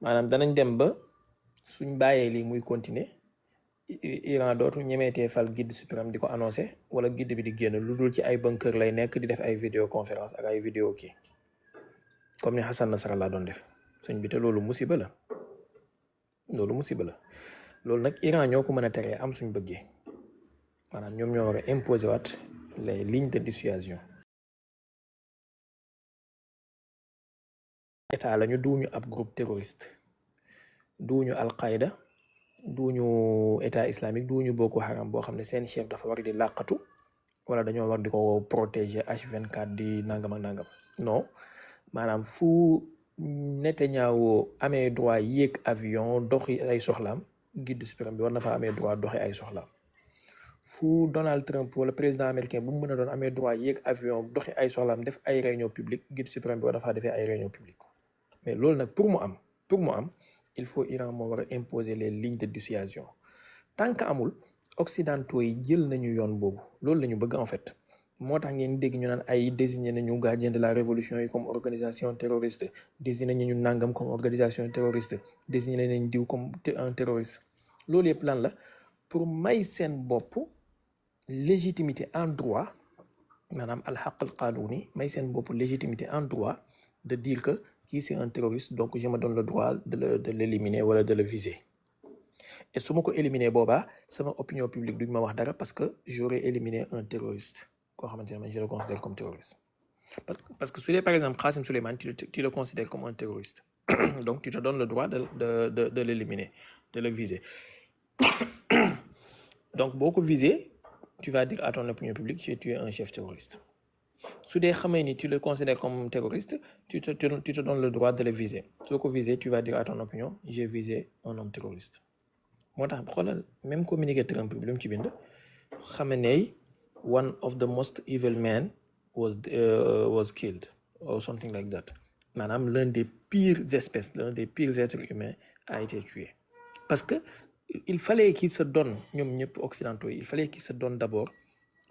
maanaam danañ dem ba suñ bàyyee lii muy continuer Iran dootu ñemeetee fal guide suprême di ko annoncé wala guide bi di génn lu dul ci ay bunker lay nekk di def ay vidéoconférence ak ay vidéo kii comme ni Hassan Nasrallah doon def suñ bi te loolu musiba la loolu nag Iran ñoo ko mën a teree am suñ bëggee maanaam ñoom ñoo war a imposer waat les lignes de dissuasion. état la ñu duuñu ab groupe terroriste duuñu Al-Qaïda duuñu état islamique duuñu Boko Haram boo xam ne seen chef dafa war di làqatu wala dañoo war di ko protéger H24 di nangam ak nangam non maanaam fu Netanyahu amee droit yéeg avion doxi ay soxlaam guide suprême bi war na fa amee droit doxi ay soxlaam fu Donald Trump wala président américain bu mu mën a doon amee droit yéeg avion doxi ay soxlaam def ay réunion publique guide suprême bi war na faa defee ay réunion publique mais loolu nag pour mu am il faut Iran moo war a imposer les lignes de dissuasion tant que amul occidentaux yi jël nañu yoon boobu loolu la ñu bëgg en fait moo tax ngeen dégg ñu naan ay désigné nañu gardien de la révolution yi comme organisation terroriste désigné nañu nangam comme organisation terroriste désigné nañu diw comme un terroriste loolu yëpp lan la pour may seen bopp légitimité en droit maanaam alxaq al qanuni may seen bopp légitimité en droit de dire que kii c'est un terroriste donc je me donne le droit de l'éliminer wala de le viser et su ma ko éliminer boobaa sama opinion publique duñ ma wax dara parce que j'aurais éliminé un terroriste koo xamante ne man je le considère comme terroriste parce que su dee par exemple Qassim Soleimani tu le considères comme un terroriste donc tu te donnes le droit de l'éliminer de le viser donc boo ko viser tu vas dire à ton opinion publique j'ai tué un chef terroriste su dee xamee ni tu le considères comme terroriste tu te donnes le droit de le viser soo ko viser tu vas dire à ton opinion j'ai visé un homme terroriste moo tax xoolal même communiqué Trump bi lu mu ci bind Khamenei one of the most evil men was killed or something like that maanaam l'un des pires espèces l'un des pires êtres humains a été tué parce que il fallait qu'il se donne ñoom ñëpp occidentaux yi il fallait qu'il se donne d'abord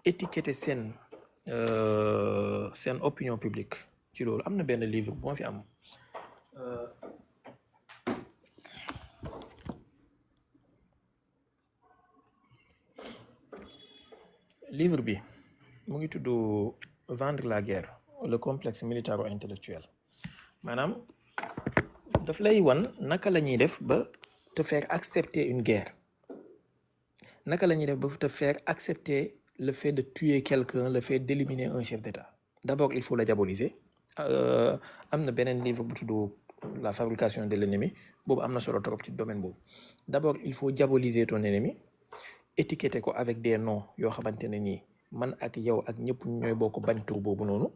étiqueter seen opinion publique ci loolu am na benn livre bu ma fi am livre bi mu ngi tudd Vendre la guerre le complexe militaro-intellectuel maanaam daf lay wan naka la ñuy def ba te faire accepter une guerre naka la ñuy def ba te faire accepter le fait de tuer quelqu'un le fait d'éliminer un chef d'État d'abord il faut la diaboliser am na beneen livre bu tudd la fabrication de l'ennemi boobu am na solo trop ci domaine boobu d'abord il faut diaboliser ton ennemi étiqueter ko avec des noms yoo xamante ne nii man ak yow ak ñëpp ñooy bokk bañ tur boobu noonu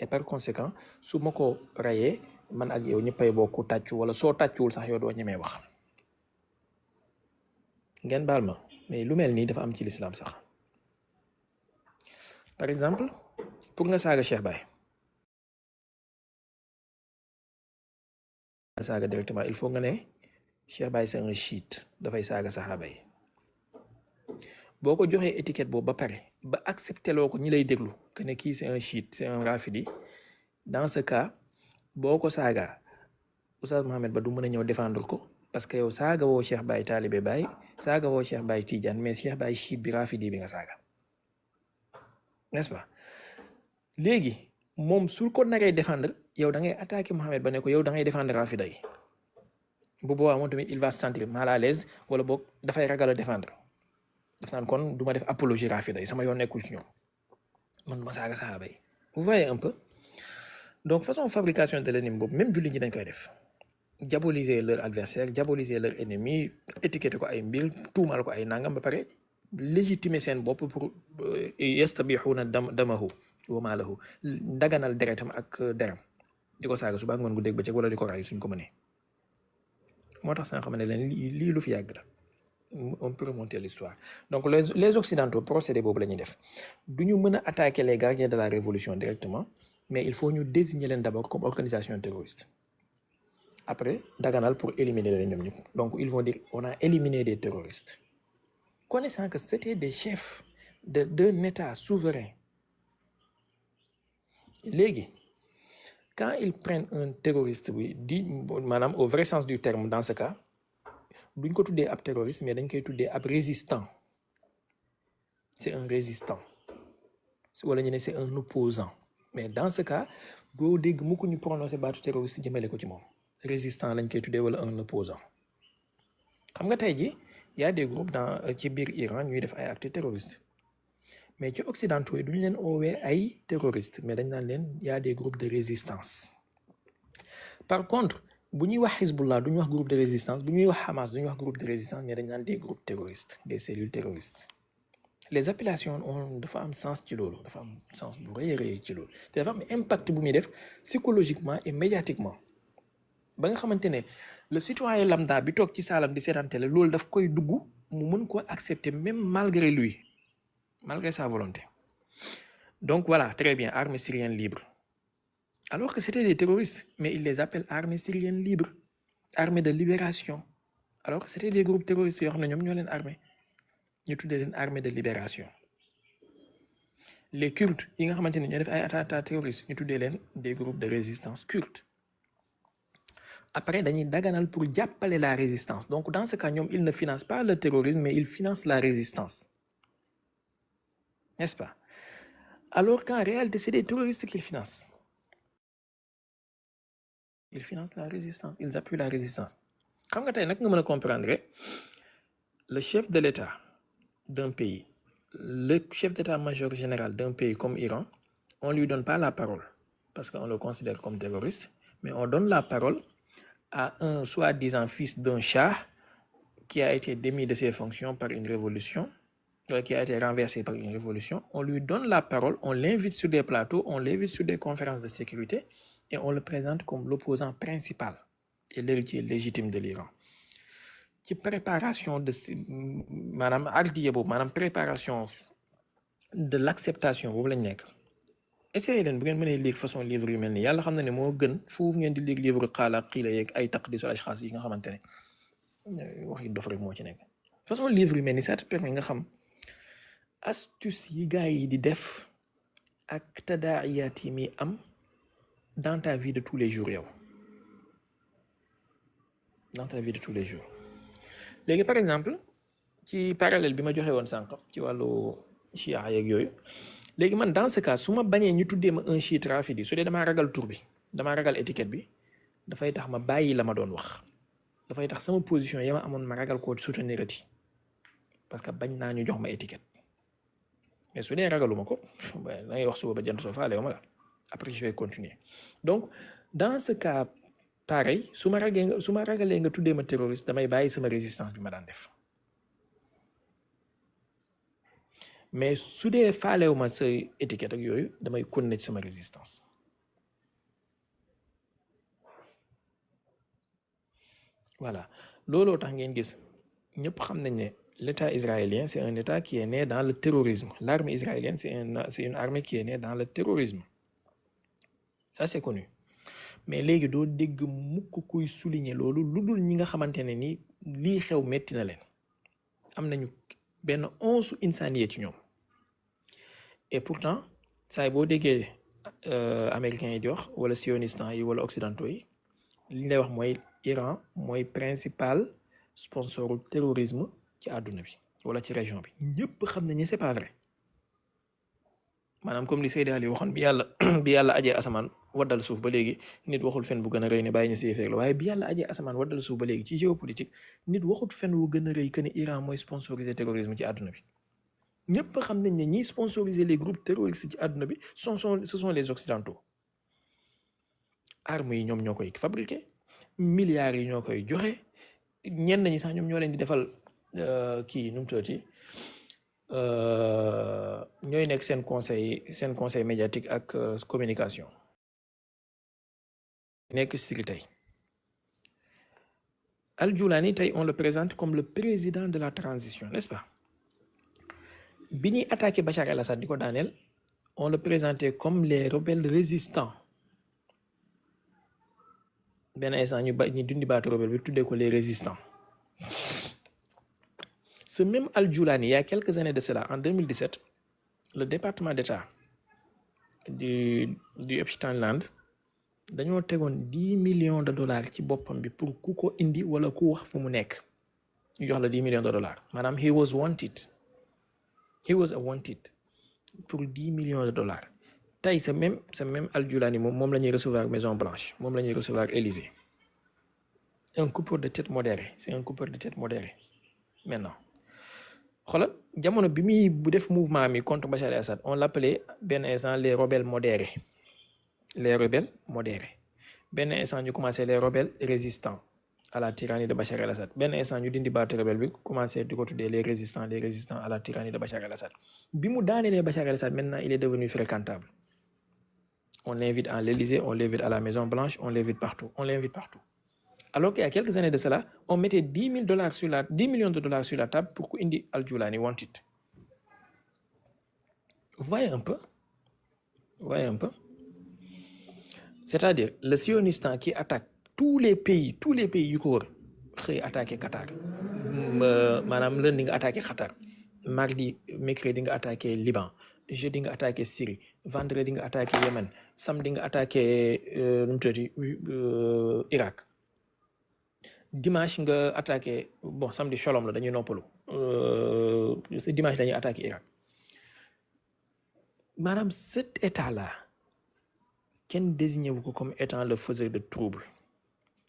et par conséquent su ma ko rayee man ak yow ñëppay bokk tàccu wala soo tàccuwul sax yow doo ñemee wax ngeen baal ma mais lu mel nii dafa am ci l'islam sax par exemple pour nga saaga Cheikh Baye saaga directement il faut nga ne Cheikh Baye c'est un chiite dafay saaga saxaaba yi boo ko joxee étiquette boobu ba pare ba accepté loo ko ñi lay déglu que ne kii c'est un chiite c'est un rafidi dans ce cas boo ko saaga Oustaz Mohamed Ba du mën a ñëw défendre ko parce que yow saaga woo Cheikh Baye taalibe Baye saaga woo Cheikh Baye Tidiane mais Cheikh Baye chiite bi rafidi bi nga saaga n'est-ce pas léegi moom su ko naree défendre yow da ngay attaquer Mohamed Ba ne ko yow da ngay défendre rafida yi bu boobaa moom tamit il va se sentir mal à l'aise wala boog dafay ragal a défendre daf naan kon du ma def apologie rafida yi sama yoon nekkul ci ñoom man du ma saaga saxaaba yi vous voyez un peu donc façon fabrication de l'ennemi boobu même jullit ñi dañ koy def diaboliser leur adversaire diaboliser leur ennemi étiqueter ko ay mbir tuumal ko ay nangam ba pare légitimer seen bopp pour yastabixuuna damahu wa maalahu daganal deretam ak deram di ko saaga suba ngoon gu dégg bëccëg wala di ko ray suñ ko mënee moo tax sa nga xam ne leen lii lu fi yàgg la on peut remonter l'histoire donc les occidentaux procédé boobu la ñuy def du ñu mën a attaquer les gardiens de la révolution directement mais il faut ñu désigner leen d'abord comme organisation terroriste après daganal pour éliminer leen ñoom ñëpp donc ils vont dire on a éliminé des terroristes connaissant que c'était des chefs d'un état souverain léegi quand ils prennent un terroriste bi di maanaam au vrai sens du terme dans ce cas duñ ko tuddee ab terroriste mais dañ koy tuddee ab résistant. C'est un résistant wala ñu ne c'est un opposant mais dans ce cas doo dégg mu ko ñu prononcé baatu terroriste jëmale ko ci moom résistant lañ koy tuddee wala un opposant. xam nga tey ji y a des groupes dans ci biir Iran ñuy def ay actes terroristes mais ci occidentaux yi duñ leen oowee ay terroristes mais dañ naan leen y a des groupes de résistance. Par contre bu ñuy wax Hezbollah duñu wax groupe de résistance bu ñuy wax Hamas duñu wax groupe de résistance mais dañ naan des groupes terroristes des cellules terroristes. Les appellations ont dafa am sens ci loolu dafa am sens bu rëy a rëy ci loolu te dafa am impact bu muy def psychologiquement et médiatiquement ba nga xamante ne le citoyen lambda bi toog ci saalam di seetaan télé loolu daf koy dugg mu mën ko accepter même malgré lui malgré sa volonté. Donc voilà, très bien, armée syrienne libre. Alors que c'était des terroristes, mais ils les appellent armée syrienne libre, armée de libération. Alors que c'était des groupes terroristes yoo xam ne ñoom ñoo leen armée ñu tuddee leen armée de libération. Les Kurdes yi nga xamante ne ñoo def ay attentats terroristes ñu tuddee leen des groupes de résistance kurdes. Après dañuy daganal pour jàppale la résistance. Donc dans ce cas ñoom ils ne financent pas le terrorisme mais ils financent la résistance. N'est-ce pas? Alors qu'en réalité, c'est des terroristes qu'ils financent. Ils financent la résistance, ils appuient la résistance. Xam nga tey nag nga mën a comprendre le chef de l'État d'un pays, le chef d'état-major général d'un pays comme Iran, on lui donne pas la parole parce qu'on le considère comme terroriste, mais on donne la parole à un soi-disant fils d'un shah qui a été démis de ses fonctions par une révolution, qui a été renversé par une révolution. On lui donne la parole, on l'invite sur des plateaux, on l'invite sur des conférences de sécurité et on le présente comme l'opposant principal et l'héritier légitime de l'Iran. Ci préparation de maanaam ardiye boobu maanaam préparation de l'acceptation boobu lañ nekk. Essayez leen bu ngeen mënee lire façon livre yu mel nii yàlla xam na ne moo gën foofu ngeen di lire livre xaala xiila yeeg ay taqdisul ashxaas yi nga xamante ne wax yi dof rek moo ci nekk. Façon livre yu mel nii ça te permet nga xam astuce yi gars yi di def ak tadaayat yi mi am dans ta vie de tous les jours yow dans ta vie de tous les jours. Léegi par exemple ci parallèle bi ma joxe woon sànq ci wàllu chia yeeg yooyu léegi man dans ce cas su ma bañee ñu tuddee ma un chiite rafidi su dee damaa ragal tur bi damaa ragal étiquette bi dafay tax ma bàyyi la ma doon wax dafay tax sama position ya ma amoon ma ragal koo soutenirati parce que bañ naa ñu jox ma étiquette. Mais su dee ragaluma ko da ngay wax suba ba jant soo faale ma la après je vais continuer. Donc dans ce cas pareil su ma ragalee nga tuddee ma terroriste damay bàyyi sama résistance bi ma daan def mais su dee faalewu ma sa étiquette ak yooyu damay continuer ci sama résistance. Voilà looloo tax ngeen gis ñëpp xam nañ ne l'État israélien, c'est un État qui est né dans le terrorisme. L'armée israélienne, c'est une armée qui est née dans le terrorisme. Ça, c'est connu. Mais léegi doo dégg mukk kuy souligner loolu lu dul ñi nga xamante ne ni lii xew metti na leen am nañu benn once insaniye ci ñoom. Et pourtant saa boo déggee américains yi di wax wala sionistes yi wala occidentaux yi li ñu lay wax mooy Iran mooy principal sponsoru terrorisme ci àdduna bi wala ci région bi ñëpp xam nañ ne c'est pas vrai maanaam comme li Seydi Ali waxoon bi yàlla ajee asamaan waddal suuf ba léegi nit waxul fen bu gën a rëy ne bàyyi ñu si feeg la waaye bi yàlla ajee asamaan waddal suuf ba léegi ci géopolitique nit waxut fen wu gën a rëy que ne Iran mooy sponsoriser terrorisme ci àdduna bi ñëpp xam nañ ne ñiy sponsoriser les groupes terroristes ci àdduna bi ce sont les occidentaux. Armes yi ñoom ñoo koy fabriquer milliards yi ñoo koy joxe ñenn ñi sax ñoom ñoo leen di defal kii nu mu tuddati ñooy nekk seen conseil médiatique ak communication nekk Syrie tey. Al-Joulani tey on le présente comme le président de la transition, n'est-ce pas? Bi ñuy attaqué Bachar el-Assad di ko daaneel on le présentait comme les rebelles résistants benn instant ñu dundi baatu rebelle bi tuddee ko les résistants. Ce même Al-Joulani, il y a quelques années de cela, en 2017, le département d'État du Epstein Land dañoo tegoon 10 millions de dollars ci boppam bi pour ku ko indi wala ku wax fu mu nekk ñu jox la 10 millions de dollars maanaam he was a wanted pour 10 millions de dollars tey c'est même Al-Jilani moom la ñuy recevoir Maison Blanche moom la ñuy recevoir Élysée un coupeur de tête modéré c'est un coupeur de tête modéré maintenant xoolal jamono bi muy bu def mouvement mi contre Bachar el-Assad on l'appelait benn instant les rebelles modérés benn instant ñu commencé les rebelles résistants à la tyrannie de Bachar el-Assad benn instant ñu dindi baatu rebelle bi commencé di ko tuddee les résistants à la tyrannie de Bachar el-Assad bi mu daanelee Bachar el-Assad maintenant il est devenu fréquentable on l'invite à l'Élysée on l'invite à la Maison Blanche on l'invite partout alors qu'il y a quelques années de cela on mettait 10 millions de dollars sur la table pour ku indi Al-Jilani wanted. Voyez un peu c'est-à-dire le sionistan qui attaque tous les pays yu ko wër xëy attaqué Qatar maanaam lundi nga attaqué Qatar mardi mercredi nga attaqué Liban jeudi nga attaqué Syrie vendredi nga attaqué Yémen samedi nga attaqué Irak dimanche nga attaqué bon samedi shalom la dañuy noppalu dimanche dañuy attaqué Irak maanaam cet état là kenn désigné wu ko comme étant le faiseur de trouble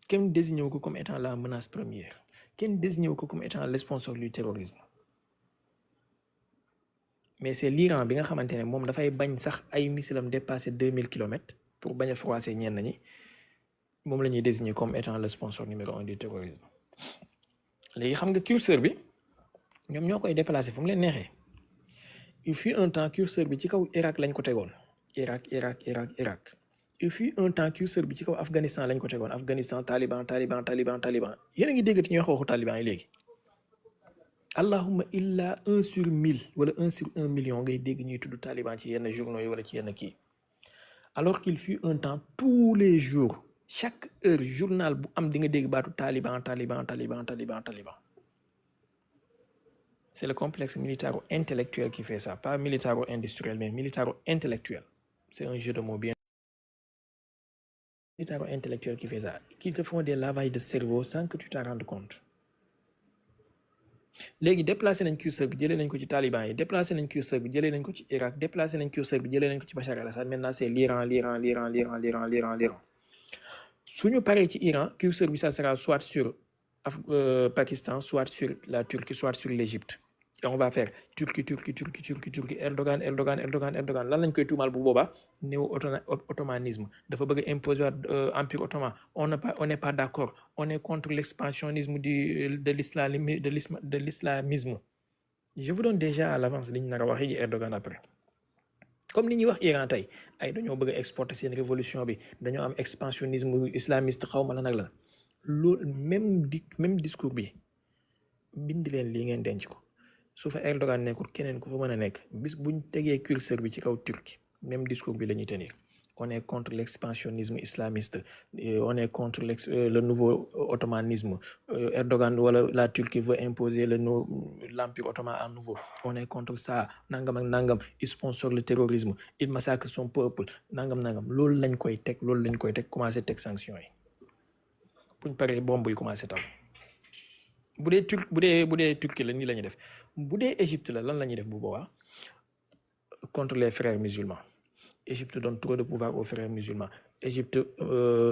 kenn désigné wu ko comme étant la menace première kenn désigné wu ko comme étant le sponsor du terrorisme mais c'est l'Iran bi nga xamante ne moom dafay bañ sax ay missilam dépasser 2000 kilomètres pour bañ a froisser ñenn ñi moom la ñuy désigner comme étant le sponsor numéro 1 du terrorisme léegi xam nga curseur bi ñoom ñoo koy déplacer fu mu leen neexee il fut un temps curseur bi ci kaw Irak lañ ko tegoon Irak il fut un temps curseur bi ci kaw Afghanistan lañ ko tegoon Afghanistan Taliban yéen a ngi déggati ñuy wax waxu Taliban yi léegi allahumma illa 1 sur 1000 wala 1 sur 1 million ngay dégg ñuy tudd Taliban ci yenn journaux yi wala ci yenn kii alors qu'il fut un temps tous les jours chaque heure journal bu am di nga dégg baatu Taliban c'est le complexe militaro-intellectuel qui fait ça pas militaro-industriel mais militaro-intellectuel c'est un jeu de mots bien militaro-intellectuel qui fait ça qui te font des lavages de cerveau sans que tu t'en rendes compte léegi déplacé nañ curseur bi jëlee nañ ko ci Taliban yi déplacé nañ curseur bi jëlee nañ ko ci Irak déplacé nañ curseur bi jëlee nañ ko ci Bachar el-Assad maintenant c'est l'Iran suñu paree ci Iran curseur bi ça sera soit sur Pakistan soit sur la Turquie soit sur l'Égypte et on va faire Turquie Erdogan lan lañ koy tuumaal bu boobaa néo-ottomanisme dafa bëgg a imposer empire ottoman on n'est pas d'accord on est contre l'expansionnisme de l'islamisme je vous donne déjà à l'avance li ñu nar a waxee ji Erdogan après comme ni ñuy wax Iran tey ay dañoo bëgg a exporter seen révolution bi dañoo am expansionnisme islamiste xaw ma lan ak lan loolu même discours bi bind leen lii ngeen denc ko su fa Erdogan nekkul keneen ku fa mën a nekk bis buñ tegee curseur bi ci kaw Turquie même discours bi la ñuy tenir on est contre l'expansionnisme islamiste on est contre le nouveau ottomanisme Erdogan wala la Turquie veut imposer l'empire ottoman à nouveau on est contre ça nangam ak nangam il sponsor le terrorisme il massacre son peuple nangam loolu lañ koy teg commencé teg sanctions yi buñ paree bombe yi commencé taw bu dee Turquie la nii la ñuy def bu dee Égypte la lan la ñuy def bu boobaa contre les frères musulmans Égypte donne trop de pouvoir aux frères musulmans Égypte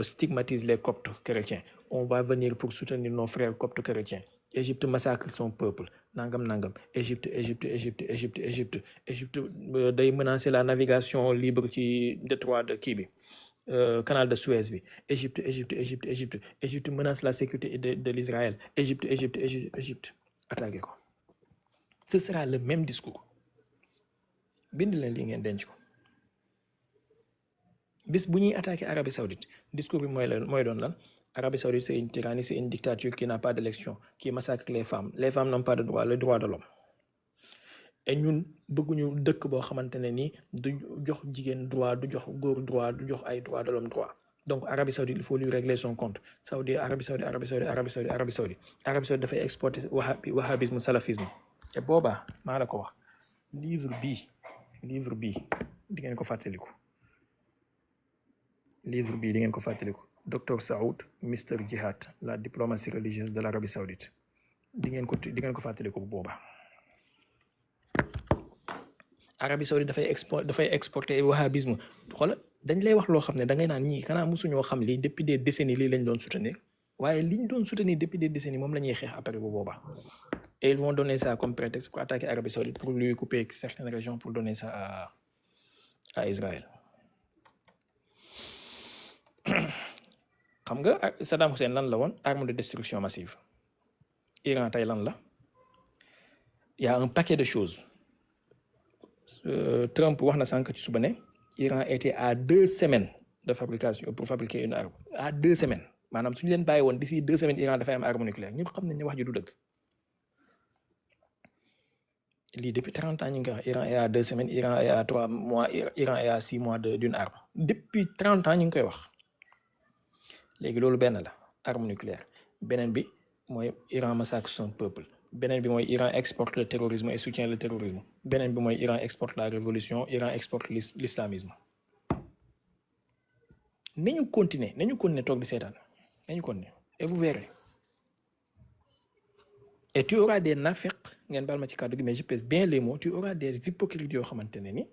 stigmatise les coptes chrétiens on va venir pour soutenir nos frères coptes chrétiens Égypte massacre son peuple nangam Égypte day menacer la navigation libre ci détroit de kii bi canal de Suez bi Égypte menace la sécurité de l'Israël Égypte attaqué ko ce sera le même discours bind leen li ngeen denc ko bis bu ñuy attaqué Arabie Saoudite discours bi mooy doon lan Arabie Saoudite c'est une tyrannie c'est une dictature qui n'a pas d'élection qui massacre les femmes n'ont pas de droit le droit de l'homme et ñun bëgguñu dëkk boo xamante ne nii du jox jigéen droit du jox góor droit du jox ay droit de l'homme droit donc Arabie Saoudite il faut lui régler son compte Arabie Saoudite dafay exporter wahhabisme salafisme te boobaa maa la ko wax livre bii di ngeen ko fàttaliku livre bii di ngeen ko fàttaliku docteur Saoud Mister Jihad la diplomatie religieuse de l'Arabie Saoudite di ngeen ko fàttaliku bu boobaa. Arabie Saoudite dafay exporter wahhabisme xoolal dañ lay wax loo xam ne da ngay naan ñii xanaa mosuñoo xam lii depuis des décennies lii lañ doon soutenir waaye liñ doon soutenir depuis des décennies moom la ñuy xeex après bu boobaa. Et ils vont donner ça comme prétexte pour attaquer l'Arabie Saoudite, pour lui couper certaines régions, pour donner ça à Israël. Xam nga Saddam Hussein lan la woon arme de destruction massive. Iran tey lan la. Il y a un paquet de choses. Trump wax na sànq ci suba ne Iran était à 2 semaines de fabrication pour fabriquer une arme. À 2 semaines maanaam suñu leen bàyyi woon d'ici 2 semaines Iran dafay am arme nucléaire ñëpp xam nañ ne wax ji du dëgg. Lii depuis 30 ans ñu ngi koy wax Iran est à 2 semaines Iran est à 3 mois Iran est à 6 mois d'une arme depuis 30 ans ñu ngi koy wax léegi loolu benn la arme nucléaire beneen bi mooy Iran massacre son peuple beneen bi mooy Iran exporte le terrorisme et soutient le terrorisme beneen bi mooy Iran exporte la révolution Iran exporte l'islamisme. nañu continuer toog di seetaan nañu continuer et vous verrez. Et tu auras des nafiq ngeen baal ma ci kàddu gi mais je pèse bien les mots tu auras des hypocrites yoo xamante ne ni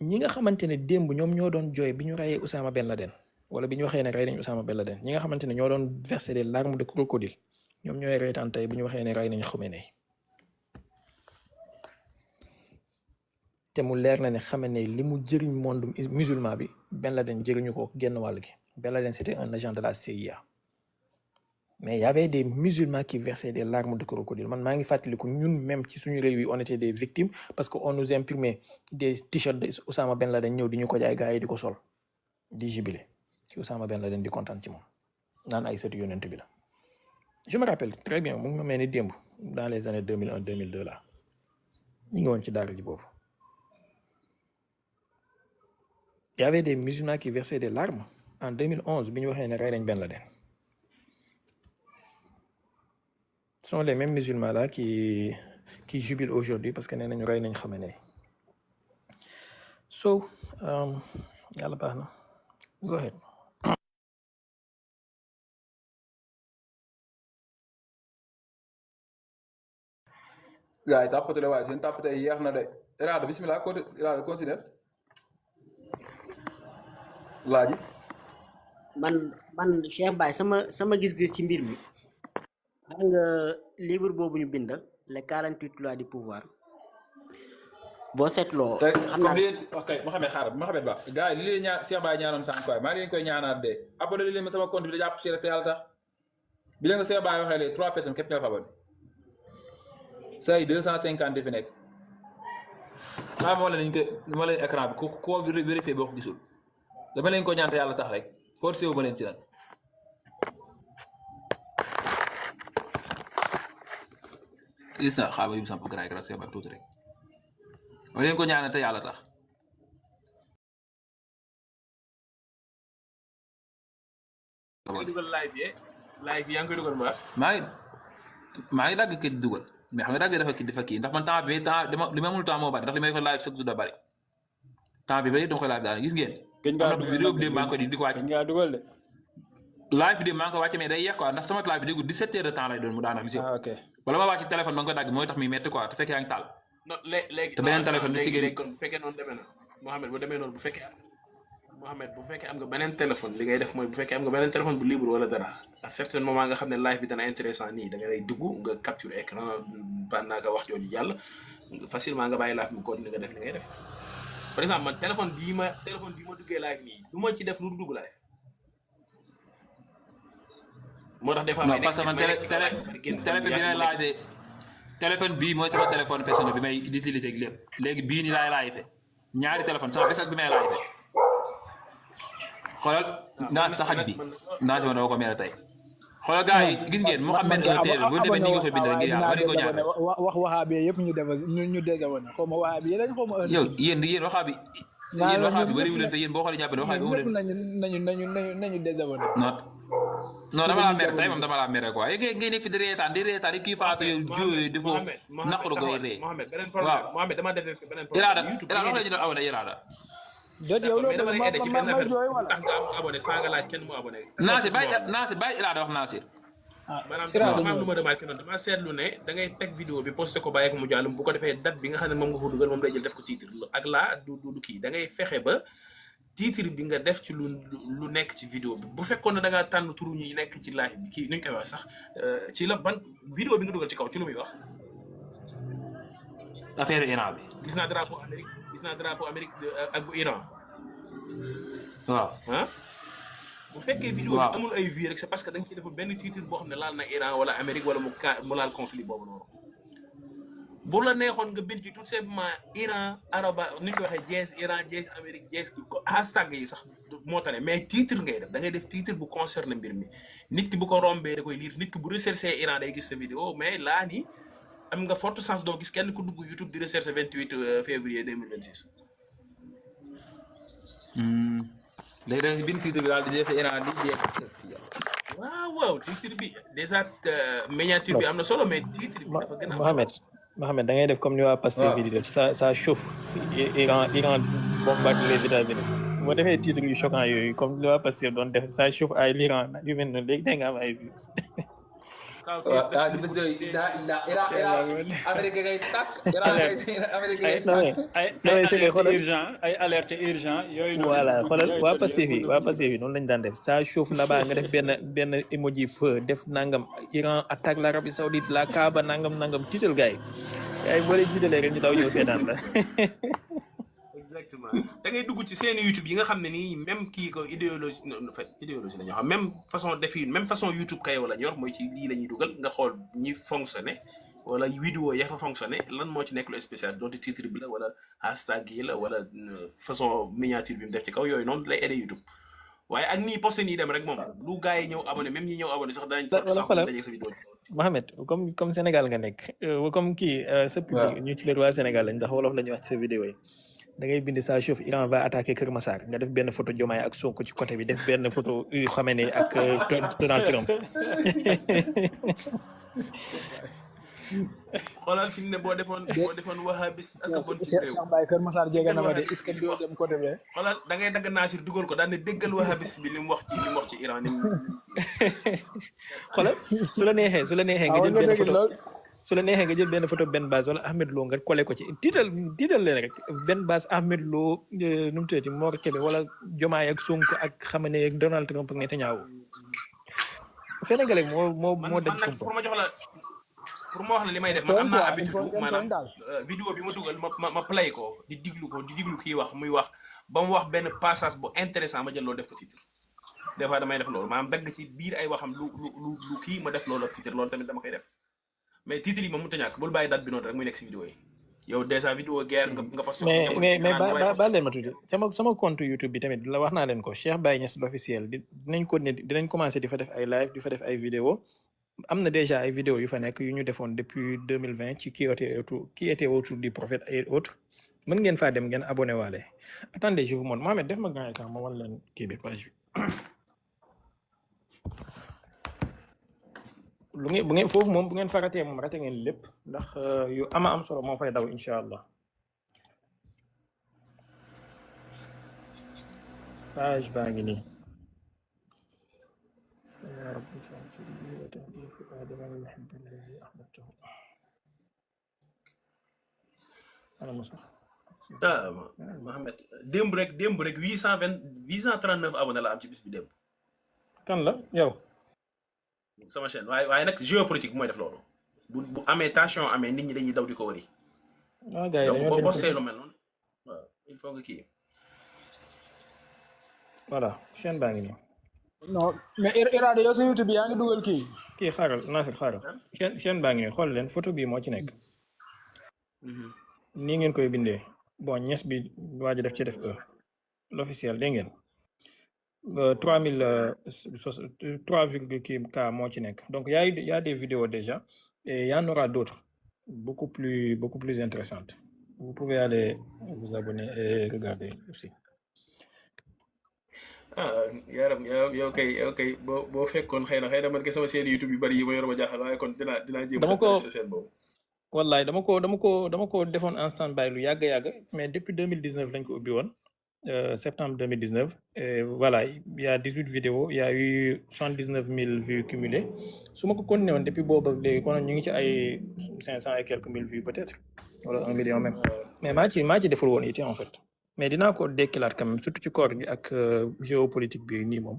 ñi nga xamante ne démb ñoom ñoo doon jooy bi ñu rayee Oussama Ben Laden wala bi ñu waxee ne rey nañ Oussama Ben Laden ñi nga xamante ne ñoo doon verser des larmes de crocodile ñoom ñooy reetaan tey bi ñu waxee ne rey nañ Khomeini te mu leer na ne Khomeini li mu jëriñ monde musulman bi Ben Laden jëriñu ko genn wàll gi Ben Laden c'était un agent de la CIA. Mais il y avait des musulmans qui versaient des larmes de crocodile. Man maa ngi fàttaliku ñun même ci suñu réew yi on était des victimes parce que on nous imprimait des t-shirts de Oussama Ben Laden ñëw di ñu ko jaay gars yi di ko sol di jubilé ci Oussama Ben Laden di kontaan ci moom naan ay sëtu yonent bi la. Je me rappelle très bien mu ngi ma mel ni démb dans les années 2001 2002 là ñu ngi woon ci daara ji boobu. Il y avait des musulmans qui versaient des larmes en 2011 bi ñu waxee ne rey nañ Ben Laden. Ce sont les mêmes musulmans là qui jubilent aujourd'hui parce que nee nañu rey nañ Khomeini. So yàlla baax na go ahead. gars yi tàppate la waaye seen tàppate yi yeex na de Irada bismillah Irada continue laaji man Cheikh Baye sama gis-gis ci mbir mi xam nga livre boobu ñu bind les 48 lois du pouvoir boo seetloo. tey xam comme naa li ok Mohamed xaaral Mohamed Ba gars yi li leen ñaan Cheikh Baye ñaanoon sànq waay maa ngi leen koy ñaanaat de abonné leen ma sama compte bi da jàpp si rek te yàlla tax bi leen ko Cheikh Baye waxee léegi 3 personnes képp ñoo fa abonné say 250 fi nekk xaaral moo leen moo leen écran bi ku ko vérifié boo ko gisul dama leen ko ñaan te yàlla tax rek forcé wu ma leen ci nag isa xaaral yu samp graay graay Cheikh Baye tuuti rek ma leen ko ñaan te yàlla tax dugal live yi yaa ngi koy dugal ma maa ngi dagg kii di dugal mais xam nga dagg dafa kii ndax man temps li ma amul temps moo bari ndax li may ko live chaque jour da bari temps bi ba yëpp dama koy live daal gis ngeen. gëj am na vidéo bi de maa ngi koy di ko wàcc. gëj ngaa dugal de. live bi de maa ngi koy wàcc mais day yeex quoi ndax sama live bi déggu 17 heures de temps lay doon mu daanaka li si ok wala ma wàcc téléphone ba nga koy dagg mooy tax muy metti quoi te fekk yaa ngi taal. non léegi te beneen téléphone bi si léegi kon bu fekkee noonu demee na Mohamed bu demee noonu bu fekkee am nga beneen téléphone li ngay def mooy bu fekkee am nga beneen téléphone bu libre wala dara à certain moment nga xam ne live bi dana intéressant nii da ngay dugg nga capture écran pendant nga wax jooju jàll facilement nga bàyyi live bi continuer nga def li ngay def par exemple man téléphone bii ma duggee live nii du ma ci def lu dugg live moo tax des fois non parce que man téléphone bi may live téléphone bii mooy sama téléphone personnel bi may utilité ak lépp léegi bii nii laay live ñaari téléphone sama bés ak bi may live xoolal naa saxat bi naa si ma dama ko mere tey xoolal gars yi gis ngeen Mouhamed TV bu demee ni nga koy bind rek ngir yàlla war ko ñaan wax waxaabi yëpp ñu désabonné xaw ma waxaabi yi lañ xaw ma yow yéen waxaabi bëriwu leen te yéen boo xoolee jàpp ne waxaabi ñëpp nañu désabonné non dama laa mere tey moom dama laa mere quoi ngay nekk fi di reetaan di kii faatu yow jóoyee defoo naqaru koy ree Mohamed beneen problème Mohamed dama def beneen problème Irada wax la ñu doon abonné Irada jot yow d'accord mais loolu dama lay aidé ci benn ma affaire jooy bu wala tax nga am abonné saa nga laaj kenn mu abonné. Nasir bàyyi Ira da wax Nasir. ah maanaam Ira dafa dañu am lu ma remarqué noonu dama seetlu ne da ngay teg vidéo bi posté ko bàyyi ko mu jàll bu ko defee date bi nga xam ne moom nga ko dugal moom lay jël def ko titre ak laa du kii da ngay fexe ba titre bi nga def ci lu nekk ci vidéo bi bu fekkoon ne da ngaa tànn turu ñi nekk ci live bi kii nuñ koy wax sax ci la ban vidéo bi nga dugal ci kaw ci lu muy wax. affaire Iran bi. gis naa drapeau Amérique ak bu Iran. waaw. ah bu fekkee vidéo bi amul ay vues rek c'est parce que da nga ciy deful benn titre boo xam ne laal na Iran wala Amérique wala mu laal conflit boobu noonu. bu la neexoon nga bind ci tout simplement Iran araba ni ñu ko waxee jees Iran jees Amérique jees ki hashtag yi sax moo tax ne mais titre ngay def da ngay def titre bu concerné mbir mi nit ki bu ko rombee da koy lire nit ki bu recherché Iran day gis sa vidéo mais laa ni am nga forte chance doo gis kenn ku dugg YouTube di recherché 28 février 2026. léegi da nga si bind titre bi daal di def Iran di jeex. waaw titre bi déjà miniature bi am na solo mais titre bi dafa gën a am solo. Mohamed da ngay def comme ni waa Pastef bi di def ça chauffe Iran bombarde les États-Unis boo defee titre yu choquant yooyu comme li waa Pastef doon def ça chauffe ay l'Iran yu mel noonu léegi da nga am ay vues. waaw di bés yooyu Iran Amérique ngay tàkk. Amérique ngay tàkk. ay alerte urgent yooyu noonu. voilà xoolal waa Pastef yi noonu lañu daan def ça chauffe là-bas nga def benn emoji feu def nangam Iran attaque l'Arabie Saoudite la Kaaba nangam tiital gars yi boo leen jiitalee rek ñu daw ñëw seetaan la. exactement da ngay dugg ci seen YouTube yi nga xam ne nii même kii ko idéologie la ñu xam même façon defi même façon YouTube kay wala ñor mooy ci lii la ñuy dugal nga xool ñi fonctionné wala vidéo ya fa fonctionné lan moo ci nekk lu spécial donte titre bi la wala hashtag yi la wala façon miniature bi mu def ci kaw yooyu noonu lay aidé YouTube waaye ak nii posté nii dem rek moom lu gars yi ñëw abonné même ñi ñëw abonné sax danañ sax dajeeg sa vidéo. Mohamed comme Sénégal nga nekk comme kii sa public ñu ci biir waa Sénégal lañ ndax wolof la ñuy wax ci sa vidéo yi. da ngay bind ça chauffe Iran va attaquer Kër Massar nga def benn photo Diomaye ak Sonko ci côté bi def benn photo Khamenei ak Donald Trump. xoolal fi mu ne boo defoon wahabis ak bon ci réew. Cheikh Baye Kër Massar jege na ma de est-ce que doo dem côté bi. xoolal da ngay dagg Nasir dugal ko daan ne déggal wahabis bi li mu wax ci Iran ni mu. xoolal su la neexee nga jël benn photo. su la neexee nga jël benn photo Ben Bass wala Ahmed Lo nga collé ko ci tiital leen rek Ben Bass Ahmed Lo nu mu tuddati Mor Kébé wala Diomaye ak Sonko ak Khamenei ak Donald Trump ak Netanyahu Sénégalais moo def kumpa. pour ma wax la li may def man am naa habitude maanaam vidéo bi ma dugal ma play ko di diglu kii wax muy wax ba mu wax benn passage bu intéressant ma jël loolu def ko titre des fois damay def loolu maanaam dagg ci biir ay waxam lu kii ma def loolu ak titre loolu tamit dama koy def mais titre yi moom mënut a ñàkk bul bàyyi date bi noonu rek muy nekk si vidéo yi yow déjà vidéo guerre nga posté mais ba leen ma tuuti sama compte YouTube bi tamit la wax naa leen ko Cheikh Baye Niass l'officiel dinañ commencé di fa def ay live di fa def ay vidéo am na déjà ay vidéo yu fa nekk yu ñu defoon depuis 2020 ci qui était autour du prophète et autres mën ngeen faa dem ngeen abonné waale attendez je vous montre Mohamed def ma grand écran ma wan leen kii bi page bi bu ngeen foofu moom bu ngeen faratee moom rate ngeen lépp ndax yu am solo moo fay daw incha allah page baa ngi nii يا رب فاغفرني وتهدي فؤاد من يحب الذي احببته انا مصطفى Mohamed démb rek 839 abonné la am ci bis bi démb. kan la yow. sama chaîne waaye nag géopolitique mooy def loolu bu amee tension amee nit ñi dañuy daw di ko wëri. waaw gars yi donc boo posté lu mel noonu waaw il faut nga kii. voilà chaîne baa ngi nii. non mais Ira yow sa YouTube yaa ngi dugal kii. kii xaaral Nasir xaaral. chaîne baa ngi nii xool leen photo bii moo ci nekk. nii ngeen koy bindee bon ñes bi waa ji def ci def l'officiel dégg ngeen. 3,K moo ci nekk donc y a des vidéos déjà et il y en aura d'autres beaucoup plus intéressantes vous pouvez aller vous abonner et regarder aussi. yaram yow kay boo fekkoon xëy na man ke sama chaîne YouTube yu bari yi ma yor ma jaaxal waaye kon dinaa jéem a def chaîne boobu. wallaay dama ko defoon en stand by lu yàgg mais depuis 2019 lañ ko ubbi woon septembre 2019. Et voilà, il y a 18 vidéos, il y a eu 79 000 vues cumulées. su ma ko continué woon depuis boobu ak léegi kon ñu ngi ci ay 500 et quelques mille vues peut-être wala 1 million même mais maa ci deful woon itti en fait mais dinaa ko dekkilaat quand même surtout ci koor gi ak géopolitique bi nii moom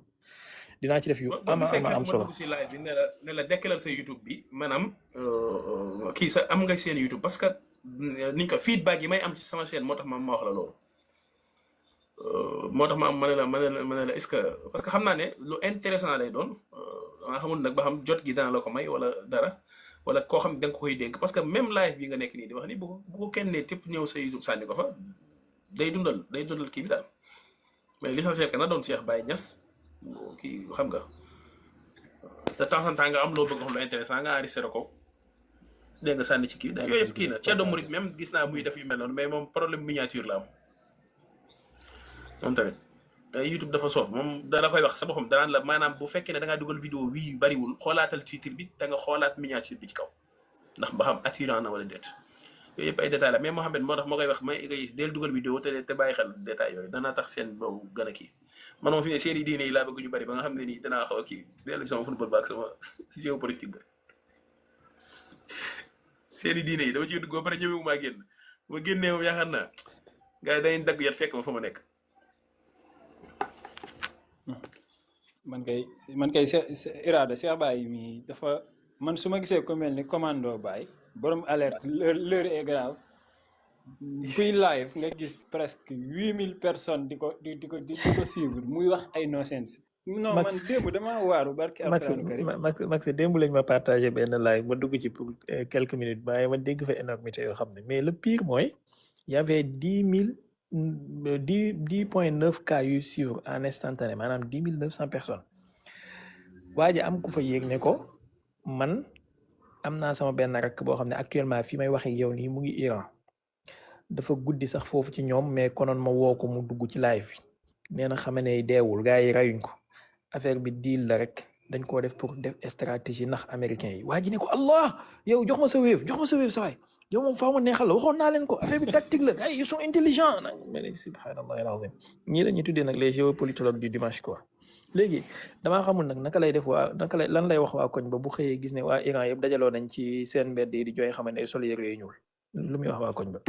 dinaa ci def yu boo ama gisee ama keroog am ma solo. dugg si live bi ne la dekkilal sa YouTube bi maanaam kii sa am nga seen YouTube parce que niñ ko feedback yi may am ci sama chaîne moo tax ma wax la loolu moo tax ma am ma ne la est-ce que parce que xam naa ne lu intéressant lay doon nga xamul nag ba xam jot gi dana la ko may wala dara wala koo xam da nga ko koy dénk parce que même live bi nga nekk nii di wax ni bu ko kenn ne tépp ñëw sa YouTube sànni ko fa day dundal kii bi daal mais l'essentiel que na doon Cheikh Baye Niass kii xam nga de temps en temps nga am loo bëgg xam lu intéressant nga enregistré ko dégg nga sànni ci kii yooyu yëpp kii na Thierno Mouride même gis naa muy def yu mel noonu mais moom problème miniature la am moom tamit YouTube dafa soof moom dana koy wax sa boppam danaan la maanaam bu fekkee ne da ngaa dugal vidéo wii bariwul xoolaatal titre bi te nga xoolaat miniature bi ci kaw ndax ba xam attirant na wala déet yooyu yëpp ay détails la mais Mohamed moo tax moo koy wax may ngay del dugal vidéo te bàyyi xel détails yooyu danaa tax seen boobu gën a kii man moom fi ne seen i diine yi laa bëgg ñu bari ba nga xam ne nii danaa xaw a kii dellu sama football ba ak sama géopolitique ba seen i diine yi dama ciy dugg ba pare ñëwee maa génn ma génnee moom yaakaar naa gars yi dañuy dagg yat fekk ma fa ma nekk. man kay Irada Cheikh Baye mi dafa man su ma gisee ku mel ni commando Baye borom alerte l'heure est grave kuy live nga gis presque 8000 personnes di ko suivre muy wax ay no-sense. non man démb damaa waaru barki alxuraanu karim Max démb lañ ma partagé benn live ma dugg ci pour quelques minutes waaye ma dégg fa énormité yoo xam ne mais le pire mooy y avait 10.9 cas yu suivre en instantané maanaam 10 900 personnes waa ji am ku fa yéeg ne ko man am naa sama benn rakk boo xam ne actuellement fi may waxee yow nii mu ngi Iran dafa guddi sax foofu ci ñoom mais konoon ma woo ko mu dugg ci live bi nee na xam ne deewul gars yi rayuñ ko affaire bi deal la rek dañ koo def pour def stratégie ndax américain yi waa ji ne ko Allah yow jox ma sa wéef sa waay yow moom faaw ma neexal la waxoon naa leen ko affaire bi tactique la gars yi ils sont intelligents nag mais subhanallah alazim ñii la ñuy tuddee nag les géopolitologues du dimanche quoi léegi damaa xamul nag naka lay def lan lay wax waa koñ ba bu xëyee gis ne waa Iran yëpp dajaloo nañ ci seen mbedd yi di jooy xam ne sol yére yu ñuul lu muy wax waa koñ ba.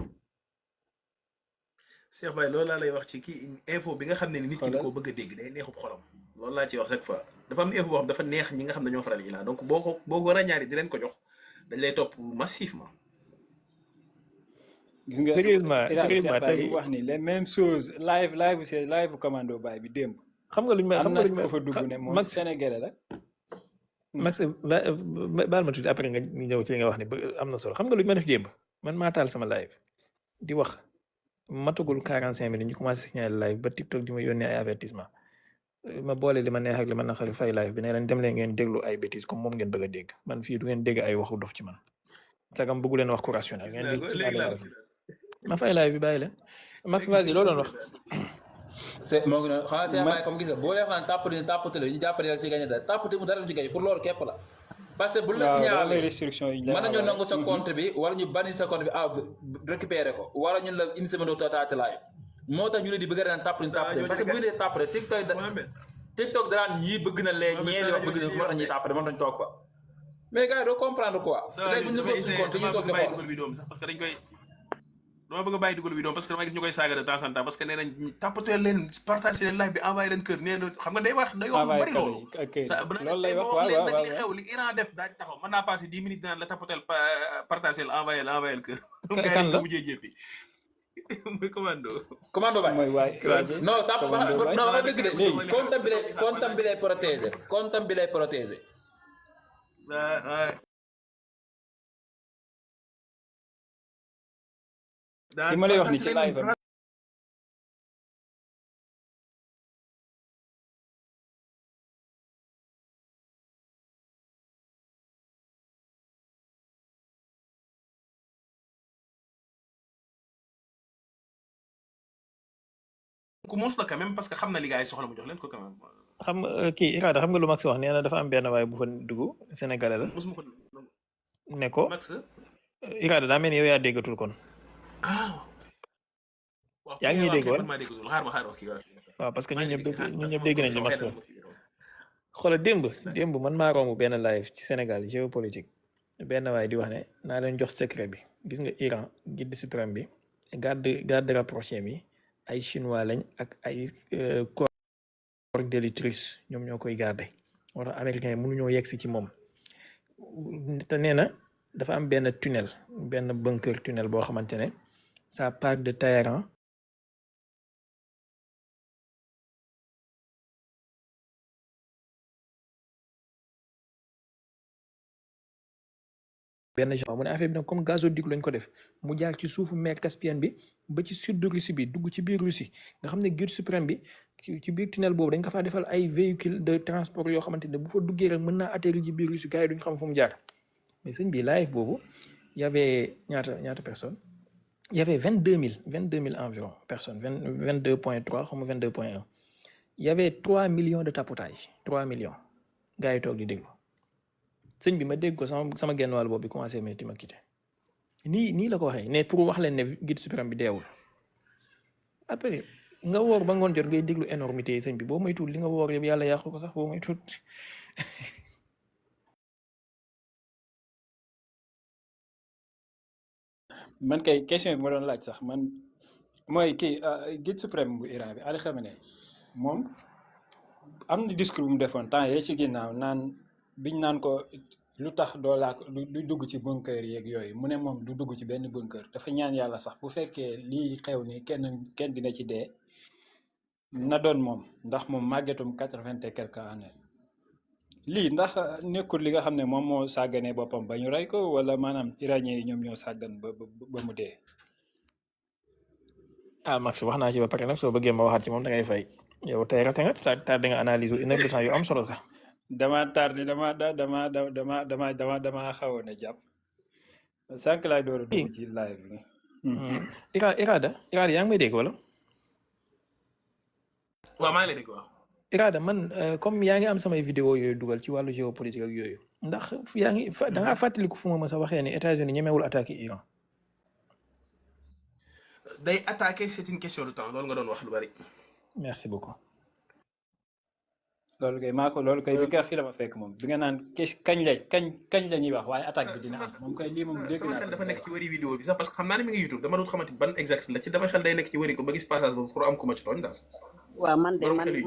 Cheikh Baye loolu laa lay wax ci kii info bi nga xam ne nit ki da koo bëgg a dégg day neexub xolam loolu laa ciy wax chaque fois dafa am info boo xam dafa neex ñi nga xam ne ñoo faral Iran donc boo ko ràññaari di leen ko jox dañ lay topp massivement. gis nga sérieusement tey wax ni les mêmes choses live commando Baye bi démb. xam nga luñ ma am na ko fa dugg ne moom Sénégalais la. Max baal ma tuuti après nga ñëw ci li nga wax ni am na solo xam nga luñ ma def démb man maa taal sama live di wax matagul 45 minutes ñu commencé signaler live ba TikTok di ma yónnee ay avertissement ma boole li ma neex ak li ma naqari fay live bi ne leen dem leen ngeen déglu ay bêtises comme moom ngeen bëgg a dégg man fii du ngeen dégg ay waxu dof ci man sagam bëggu leen wax ku rationnel ngeen ma fay live bi bàyyi leen Max vas-y loolu doon wax. c'est moo ngi noonu xanaa Cheikh Baye comme gis nga boo leen xam ne tàppate la ñu jàppale rek ci gagné dara tàppate mu dara du ci gagné pour loolu képp la parce que bu la signalé mën nañoo nangu sa compte bi wala ñu bannir sa compte bi récupérer ko wala ñun la une semaine taataati live moo tax ñu ne di bëgg a tàppale parce que bu ñu dee tàppale TikTok daraan ñii bëgg na lee ñee li wax bëgg na moo tax ñuy tàppale mën nañ toog fa mais gars yi doo comprendre quoi léegi bu ñu la ko suñu compte ñu toog di xool parce que dañ koy dama bëgg a bàyyi dugal vidéo parce que dama gis ñu koy saaga de temps en temps parce que nee nañ tàppateel leen partage leen live bi envoyé leen kër nee na xam nga day wax lu bari loolu loolu lay wax leen nag li xew li Iran def daal di taxaw mën naa passé 10 minutes dinaan la tàppateel partage envoyé kër kan la mujjee jéppi muy commando Baye mooy waay non non wax dëgg de compte bi lay protéger compte bi lay protéger li ma lay wax ni ci live am ku muus la quand même parce que xam na li gars yi soxla mu jox leen ko quand même. xam kii Irada xam nga lu Max wax nee na dafa am benn waay bu fa dugg Sénégalais la. mosuma ko ne ko Max Irada daa mel ni yow yaa déggatul kon. ah waaw yaa ngi ñuy waaw dégg kay wala man maa dégg loolu xaar ma kii waaw waaw parce que maa ñun ngi ñëpp dégg xaar ñun ñëpp sama dégg nañ li sama mag xel la dama kii xoolal démb man maa romb benn live ci Sénégal géopolitique benn waay di wax ne naa leen jox secret bi gis nga Iran guide suprême bi garde rapproché mi ay chinois lañ ak ay corps d'élite russe ñoom ñoo koy garder moo tax américains yi mënuñoo yegg si ci moom te nee na dafa am benn tunnel benn bunker tunnel boo xamante ne ça part de Téhéran benn genre mu ne affaire bi nag comme gazoduc lañ ko def mu jaar ci suufu mer Caspienne bi ba ci sud de Russie bi dugg ci biir Russie nga xam ne guide suprême bi ci biir tunnel boobu dañ ko faa defal ay véhicule de transport yoo xamante ne bu fa duggee rek mën naa atterrir ci biir Russie gars yi duñ xam fu mu jaar mais sëñ bi live boobu y avait ñaata personnes y avait 22 000 environ personnes 22.3 xaw ma 22.1 y avait 3 millions de tapotage 3 millions gars yi toog di déglu sëñ bi ma dégg ko sama genn wàll boobu bi commencé metti ma quitté nii la ko waxee ne pour wax leen ne guide suprême bi deewul après nga woor ba ngoon jot ngay déglu énormité yi sëñ bi boo moytuwul li nga woor yëpp yàlla yàqu ko sax boo moytuwul man kay question bi ma doon laaj sax man mooy kii guide suprême bu Iran bi Ali Khamenei moom am na discours bu mu defoon temps yee ci ginnaaw naan biñ naan ko lu tax doo laa du dugg ci bunker yeeg yooyu mu ne moom du dugg ci benn bunker dafa ñaan yàlla sax bu fekkee lii xew ni kenn dina ci dee na doon moom ndax moom màggetum 80 et quelques années lii ndax nekkul li nga xam ne moom moo sàgganee boppam ba ñu rey ko wala maanaam iranien yi ñoom ñoo sàggan ba mu dee. ah Max wax naa ci ba pare nag soo bëggee ma waxaat ci moom da ngay fay yow tey rate nga tardé nga analyse une heure de temps yu am solo ka dama tardé dama xawoon a jàpp sànq laay door a dugg ci live bi. Irada yaa ngi may dégg wala. waaw maa ngi lay dégg waaw. Irada man comme yaa ngi am samay vidéo yooyu dugal ci wàllu géopolitique ak yooyu ndax yaa ngi da ngaa fàttaliku fu ma mës a waxee ne États-Unis ñemewul attaqué Iran. day attaqué c'est une question de temps loolu nga doon wax lu bari. merci beaucoup. loolu kay bi nga fii la ma fekk moom bi nga naan kañ la ñuy wax waaye attaque bi dina am moom kay lii moom dégg sama naa xel dafa nekk ci wëri vidéo bi sax parce que xam naa ne mi ngi YouTube dama doon xamante ban exact la ci dama xel day nekk ci wëri ko ba gis passage boobu pour am ku ma ci tooñ daal. waaw man de borom xel yi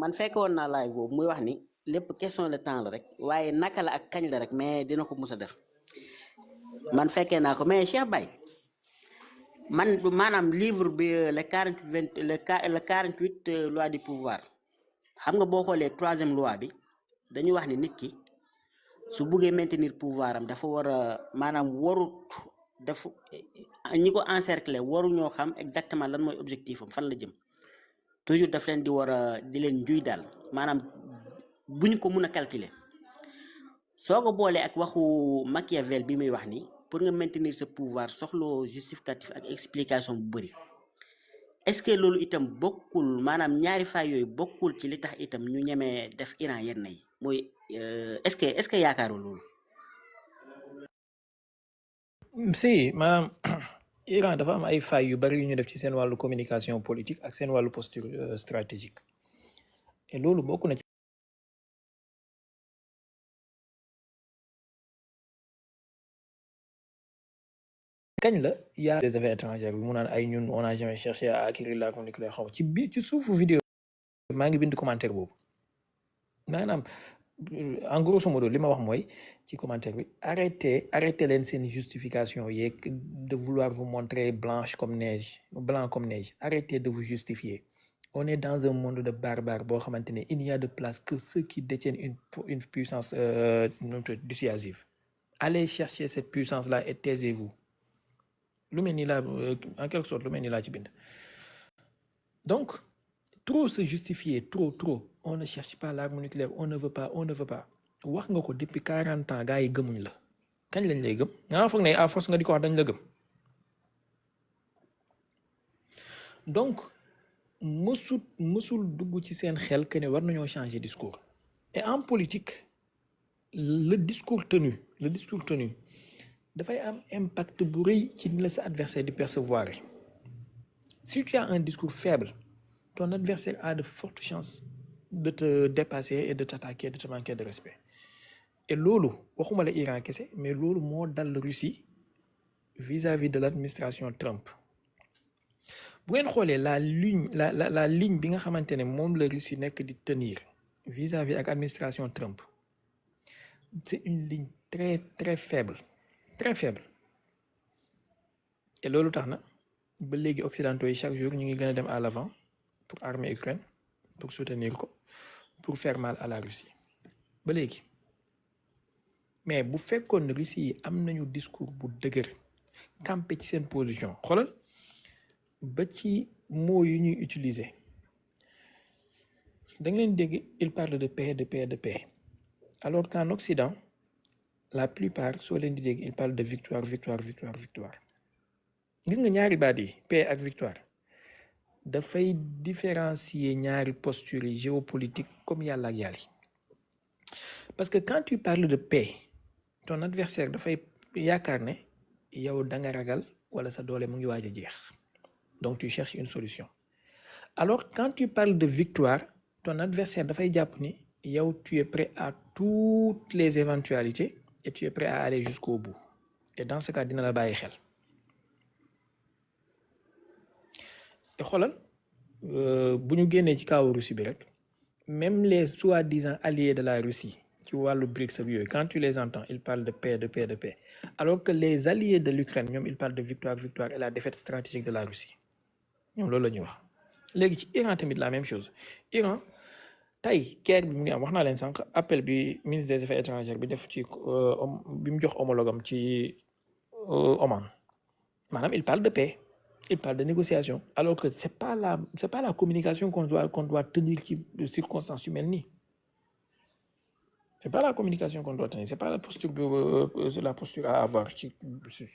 man fekk woon naa live boobu muy wax ni lépp question de temps la rek waaye naka la ak kañ la rek mais dina ko mus a def man fekkee naa ko mais Cheikh Baye man maanaam livre bi le 48 loi du pouvoir xam nga boo xoolee 3e loi bi dañuy wax ni nit ki su buggee maintenir pouvoir am dafa war a maanaam warut dafa ñi ko encercler waruñoo xam exactement lan mooy objectif am fan la jëm toujours daf leen di war a di leen njuy daal maanaam buñ ko mun a calculer soo ko boolee ak waxu Machiavel bi muy wax ni pour nga maintenir sa pouvoir soxloo justificatif ak explication bu bëri est-ce que loolu itam bokkul maanaam ñaari fay yooyu bokkul ci li tax itam ñu ñemee def Iran yenn yi mooy est-ce que yaakaaru loolu. si maanaam Iran dafa am ay failles yu bari yu ñu def ci seen wàllu communication politique ak seen wàllu posture stratégique et loolu bokk na ci kañ la yaa des affaires étrangères bi mu naan ay ñun on a jamais cherché à acquérir l'arme nucléaire xaw ci biir ci suufu vidéo maa ngi bind commentaire boobu maanaam en grosso modo li ma wax mooy ci commentaire bi arrêtez leen seen justification yeeg de vouloir vous montrer blanc comme neige arrêtez de vous justifier on est dans un monde de barbares boo xamante ne il n'y a de place que ceux qui détiennent une puissance dissuasive allez chercher cette puissance là et taisez-vous lu mel ni laa en quelque sorte lu mel ni laa ci bind donc trop se justifier trop on ne cherche pas l'arme nucléaire on ne veut pas wax nga ko depuis 40 ans gars yi gëmuñ la kañ lañ lay gëm nga foog ne à force nga di ko wax dañ la gëm donc mësul dugg ci seen xel que ne war nañoo changer discours et en politique le discours tenu dafay am impact bu rëy ci ni la sa adversaire di percevoir Si tu as un discours faible, ton adversaire a de fortes chances de te dépasser et de t'attaquer, de te manquer de respect. Et loolu waxuma la Iran kese mais loolu moo dal Russie vis-à-vis de l'administration Trump. bu ngeen xoolee la ligne bi nga xamante ne moom la Russie nekk di tenir vis-à-vis ak administration Trump, c'est une ligne très très faible, très faible. Et loolu tax na ba léegi occidentaux yi chaque jour ñu ngi gën a dem à l'avant pour armer Ukraine, pour soutenir ko, pour faire mal à la Russie ba léegi. Mais bu fekkoon ne Russie yi am nañu discours bu dëgër campé ci seen position xoolal ba ci mots yu ñuy utiliser da nga leen dégg il parle de paix de paix de paix, alors qu'en Occident la plupart soo leen di dégg il parle de victoire victoire victoire victoire. gis nga ñaari baat yi paix ak victoire dafay différencier ñaari postures yi géopolitique comme yàlla ak yàlla. Parce que quand tu parles de paix ton adversaire dafay yaakaar ne yow da nga ragal wala sa doole mu ngi waaj a jeex, donc tu cherches une solution. Alors quand tu parles de victoire ton adversaire dafay jàpp ni yow tu es prêt à toutes les éventualités et tu es prêt à aller jusqu'au bout, et dans ce cas dina la bàyyi xel. te xoolal bu ñu génnee ci kaw Russie bi rek, même les soi-disant alliés de la Russie ci wàllu BRICS ak yooyu, quand tu les entends ils parlent de paix de paix de paix, alors que les alliés de l'Ukraine ñoom ils parlent de victoire victoire et la défaite stratégique de la Russie. ñoom loolu la ñuy wax. léegi ci Iran tamit la même chose. Iran tey guerre bi mu ngi am, wax naa leen sànq appel bi ministre des affaires étrangères bi def ci bi mu jox homologam ci Oman, maanaam il parle de paix, il parle de négociation, alors que c'est pas la communication qu'on doit tenir ci circonstances yu mel nii. C'est pas la communication qu'on doit tenir, c'est pas la posture à avoir ci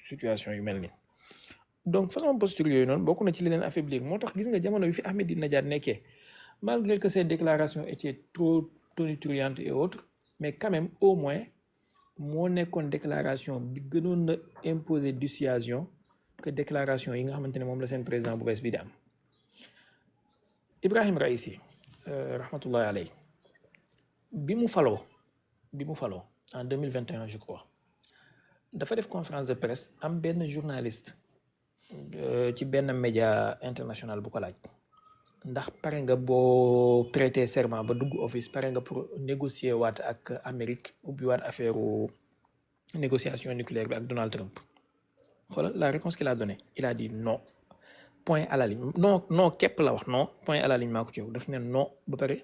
situation yu mel nii. Donc façon posture yooyu noonu bokk na ci li leen affaiblir. moo tax gis nga jamono bi fi Ahmadinejad nekkee, malgré que ses déclarations étaient trop tonitruantes et autres, mais quand même au moins moo nekkoon déclaration bi gënoon a imposer dissuasion que déclaration yi nga xamante ne moom la seen président bu bees bi di am. Ibrahim Raïsi rahmatullahi alayhi bi mu faloo en 2021 je crois, dafa def conférence de presse, am benn journaliste ci benn média international bu ko laaj ndax pare nga boo prêter serment ba dugg office, pare nga pour négocier waat ak Amérique, ubbi waat affaire négociation nucléaire bi ak Donald Trump. Xoolal la réponse qu'il a donnée, il a dit non, point à la ligne. non képp la wax, non point à la ligne maa ko ci yow, daf ne non ba pare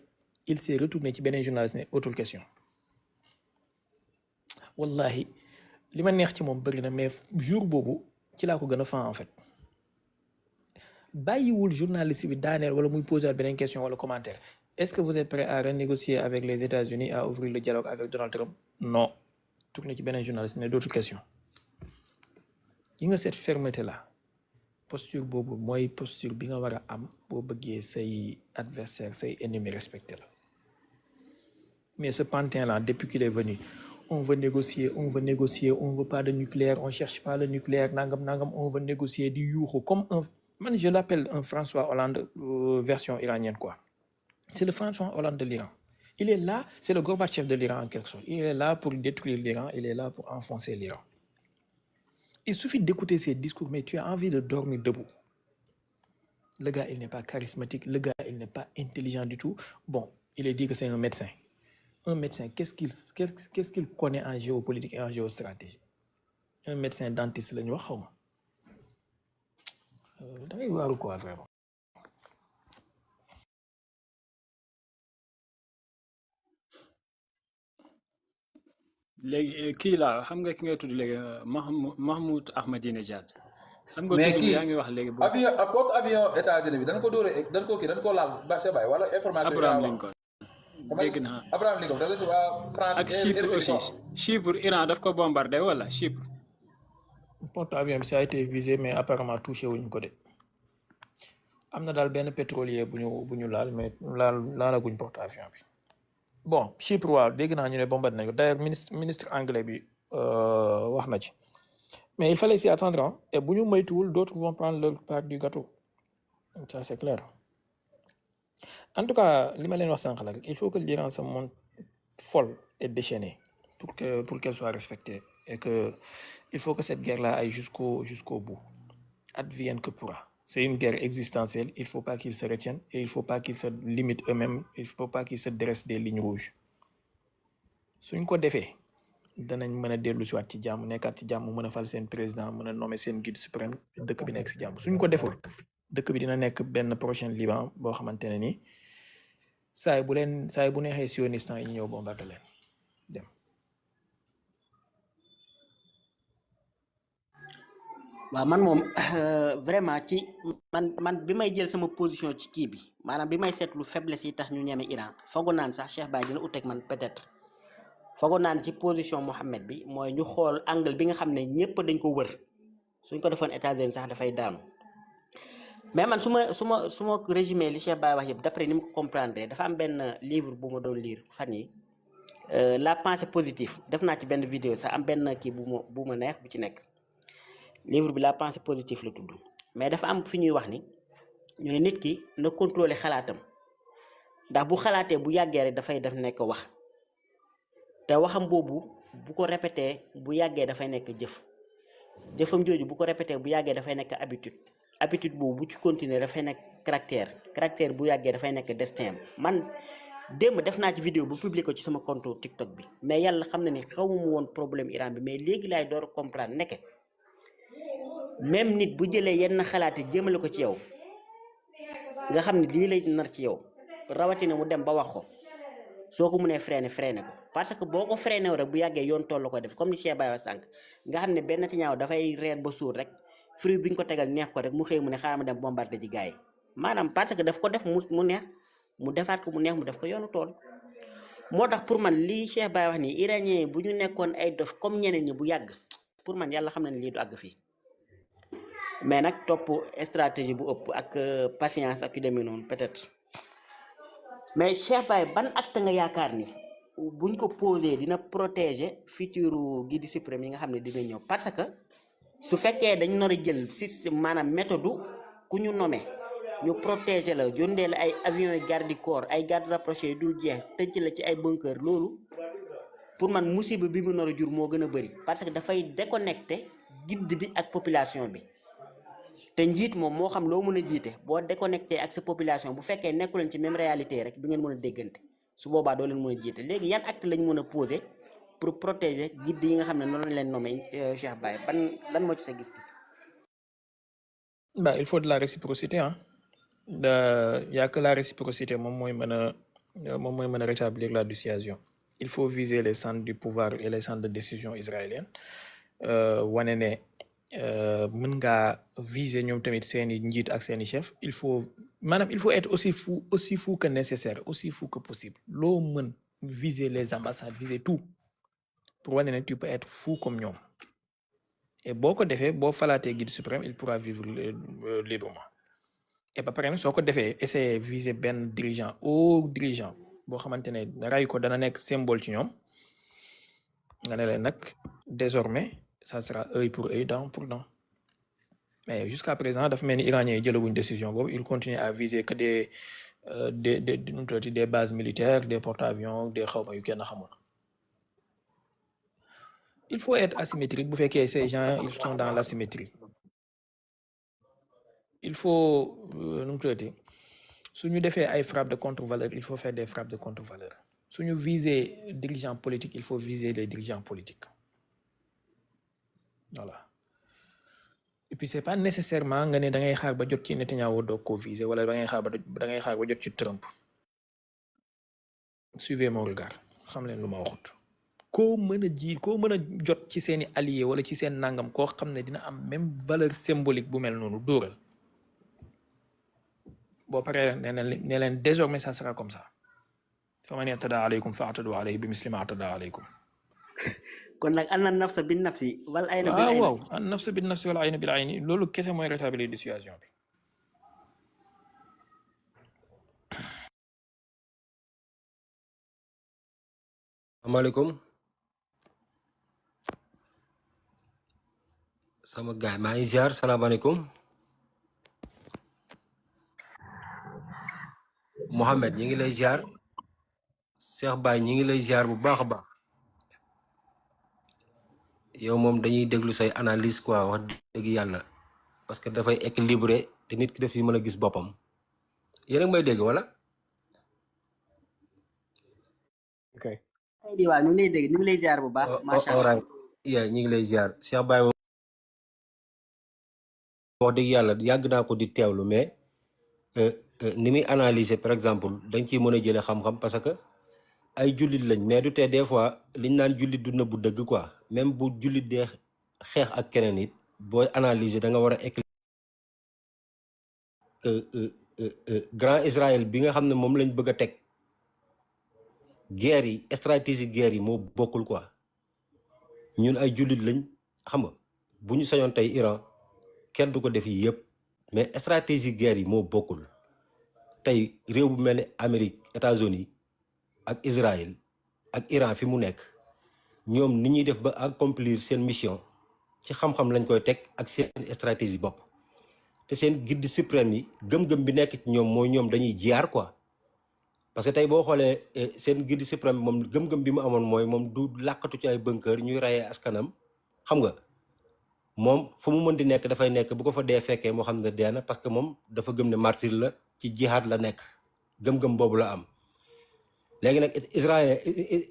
il s'est retourné ci beneen journaliste ne autre question. Wallahi li ma neex ci moom bëri na, mais jour boobu ci laa ko gën a fan en fait. bàyyiwul journaliste bi daaneel wala muy poser beneen question wala commentaire. Est-ce que vous êtes prêt à renégocier avec les États-Unis, à ouvrir le dialogue avec Donald Trump? Non. Tourné ci beneen journaliste ne d'autres questions. yi nga cette fermeté là, posture boobu mooy posture bi nga war a am boo bëggee say adversaire, say ennemi respecté la. Mais ce pantin là, depuis qu'il est venu, on veut négocier, on veut pas de nucléaire, on cherche pas le nucléaire, nangam, on veut négocier du yuuxu comme un, man je l'appelle un François Hollande version iranienne quoi. C'est le François Hollande de l'Iran. Il est là, c'est le Gorbatchev de l'Iran en quelque sorte. Il est là pour détruire l'Iran, il est là pour enfoncer l'Iran. Il suffit d'écouter ses discours, mais tu as envie de dormir debout. Le gars, il n'est pas charismatique, le gars, il n'est pas intelligent du tout. Bon, il est dit que c'est un médecin. Un médecin, qu'est-ce qu'il connaît en géopolitique et en géostratégie? Un médecin dentiste, le ñu wax xawma. Da ngay waaru quoi vraiment. léegi kii laa xam nga ki nga tudd léegi Mahmoud Ahmadinejad. xam nga mais tudd bi kii yaa ngi wax léegi boobu avion porte avion États-Unis bi dañ ko dóore dañ ko laal ba sa baay wala information Abraham yi Lincoln dama dégg naa Abraham Lincoln da nga si waa France ak Chypre aussi. Chypre Iran daf ko bombardé wala Chypre. Porte-avions bi ça a été visé mais apparemment touché wuñ ko de. am na daal benn pétrolier bu ñu laal mais laalaguñ porte-avions bi. Bon Chypre waaw dégg naa ñu ne bombardé nañ ko d'ailleurs ministre anglais bi wax na ci. Mais il fallait s'y attendre, hein. Et bu ñu moytuwul d'autres vont prendre leur part du gâteau. Ça c'est clair. En tout cas li ma leen wax sànq la rek il faut que l'Iran se montre folle et déchaînée pour qu'elle soit respectée et que il faut que cette guerre-là aille jusqu'au bout. Advienne que pourra. C'est une guerre existentielle. Il ne faut pas qu'ils se retiennent et il ne faut pas qu'ils se limitent eux-mêmes. Il ne faut pas qu'ils se dressent des lignes rouges. suñ ko defee danañ mën a dellu si waat ci jàmm nekkaat ci jàmm mën a fal seen président mën a nommer seen guide suprême dëkk bi nekk si jàmm suñ ko deful dëkk bi dina nekk benn prochain Liban boo xamante ne nii saay bu neexee sionistan yi ñëw bombardé leen dem. waaw man moom vraiment ci man bi may jël sama position ci kii bi maanaam bi may seetlu faiblesse yi tax ñu ñeme Iran foogoon naan sax Cheikh Baye dina uteeg man peut-être foogoon naan ci position Mohammed bi mooy ñu xool angle bi nga xam ne ñëpp dañ ko wër suñ ko defoon États-Unis sax dafay daanu mais man su ma résumé li Cheikh Baye wax yëpp d'après ni mu ko comprendre dafa am benn livre bu ma doon lire fan yi la pensée positive def naa ci benn vidéo sax am benn kii bu ma neex bu ci nekk livre bi la pensée positive la tudd mais dafa am fi ñuy wax ni ñu ne nit ki na contrôler xalaatam ndax bu xalaatee bu yàggee rek dafay def nekk wax te waxam boobu bu ko répété bu yàggee dafay nekk jëfam jooju bu ko répété bu yàggee dafay nekk habitude boobu bu ci continuer dafay nekk caractère bu yàggee dafay nekk destin man démb def naa ci vidéo bu publier ko ci sama compte TikTok bi mais yàlla xam na ni xawuma woon problème Iran bi mais léegi laay door a comprendre nekke même nit bu jëlee yenn xalaat yi jëmale ko ci yow nga xam ne lii lay nar ci yow rawatina mu dem ba wax ko soo ko mënee freiné ko parce que boo ko freiné rek bu yàggee yoon toll ko def comme ni Cheikh Baye wax sànq nga xam ne benn tiñaaw dafay reer ba suur rek fruit bi ñu ko tegal neex ko rek mu xëy mu ne xaaral ma dem bombardé ji gars yi maanaam parce que daf ko def mu neex mu defaat ko mu neex mu def ko yoonu tool moo tax pour man lii Cheikh Baye wax nii iranien yi bu ñu nekkoon ay dof comme ñeneen ñi bu yàgg pour man yàlla xam na ne lii du àgg fii mais nag topp stratégie bu ëpp ak patience ak yu demee noonu peut-être mais Cheikh Baye ban acte nga yaakaar ni buñ ko posé dina protéger futur guide suprême yi nga xam ne dina ñëw parce que su fekkee dañ nar a jël système maanaam méthode ku ñu nommé ñu protéger la jëndee la ay avions yi garde corps ay garde rapprochés yu dul jeex tënc la ci ay bunker loolu pour man musiba bi mu nar a jur moo gën a bëri parce que dafay déconnecté guide bi ak population bi te njiit moom moo xam loo mën a jiite boo déconnecté ak sa population bu fekkee nekku leen ci même réalité rek du ngeen mën a déggante su boobaa doo leen mën a jiite léegi yan acte lañ mën a poser pour protéger guide yi nga xam ne noonu lañ leen nommé Cheikh Baye lan moo ci sa gis-gis. Bah, il faut de la réciprocité hein. Y a que la réciprocité moom mooy mën a rétablir la dissuasion. Il faut viser les centres du pouvoir et les centres de décision israéliennes wane ne mën ngaa viser ñoom tamit seeni njiit ak seeni chef il faut être aussi fou que nécessaire aussi fou que possible loo mën viser les ambassades viser tout pour wane ne tu peux être fou comme ñoom et boo ko defee boo falaatee guide suprême il pourra vivre librement et ba pare soo ko defee essayer viser benn dirigeant boo xamante ne ray ko dana nekk symbole ci ñoom nga ne leen nag désormais ça sera œil pour œil, dent pour dent. Mais jusqu'à présent, les Iraniens ont une décision. Ils continuent à viser que des bases militaires, des porte-avions, des khawaïs. Il faut être asymétrique. Vous faites que ces gens ils sont dans l'asymétrie. Il faut, si nous faisons des frappes de contre-valeur, il faut faire des frappes de contre-valeur. Si nous visons les dirigeants politiques, il faut viser les dirigeants politiques. Voilà. Et puis c'est pas nécessairement nga ne da ngay xaar ba jot ci Netanyahu doo ko viser wala da ngay xaar ba jot ci Trump. Suivez mon regard xam leen lu ma waxut. Koo mën a jot ci seeni alliés wala ci seen nangam koo xam ne dina am même valeur symbolique bu mel noonu dóoral. Boo paree ne leen désormais ça sera comme ça. Faman i'tada alaykum fa'tadu alayhi bimisli ma i'tada alaykum. kon nag an nafsa bin nafsi wal ayna bil ayni waaw an nafsa bin nafsi wal ayna bil ayni loolu kese mooy rétablir dissuasion bi. Assalamualaikum sama gaay maa ngi ziar salaamaaleykum Mohamed ñi ngi lay ziar Cheikh Baye ñi ngi lay ziar bu baax a baax yow moom dañuy déglu say analyse quoi wax dëgg yàlla parce que dafay équilibré te nit ki daf fi mën a gis boppam yéen a ngi may dégg wala. ok tey di waaw ñu ngi lay dégg ñu ngi lay ziar bu baax macha allah. alright yeah ñi ngi lay ziar Cheikh Baye moom wax dëgg yàlla yàgg naa ko di teewlu mais ni muy analyser par exemple dañ ciy mën a jële xam-xam parce que ay jullit lañ mais du tee des fois liñ naan jullit du nëbbu dëgg quoi même bu jullit dee xeex ak keneen it booy analyser da nga war a grand Israël bi nga xam ne moom lañ bëgg a teg guerre yi stratégie guerre yi moo bokkul quoi ñun ay jullit lañ xam nga bu ñu sañoon tey Iran kenn du ko def yi yëpp mais stratégie guerre yi moo bokkul tey réew bu mel ni Amérique États-Unis ak Israël ak Iran fi mu nekk ñoom ni ñuy def ba accomplir seen mission ci xam-xam lañ koy teg ak seen stratégie bopp te seen guide suprême yi gëm-gëm bi nekk ci ñoom mooy ñoom dañuy jiyaar quoi parce que tey boo xoolee seen guide suprême moom gëm-gëm bi mu amoon mooy moom du làkkatu ci ay bunker ñuy rayee askanam xam nga moom fu mu mën di nekk dafay nekk bu ko fa dee fekkee moo xam ne dee na parce que moom dafa gëm ne martyr la ci jihaad la nekk gëm-gëm boobu la am léegi nag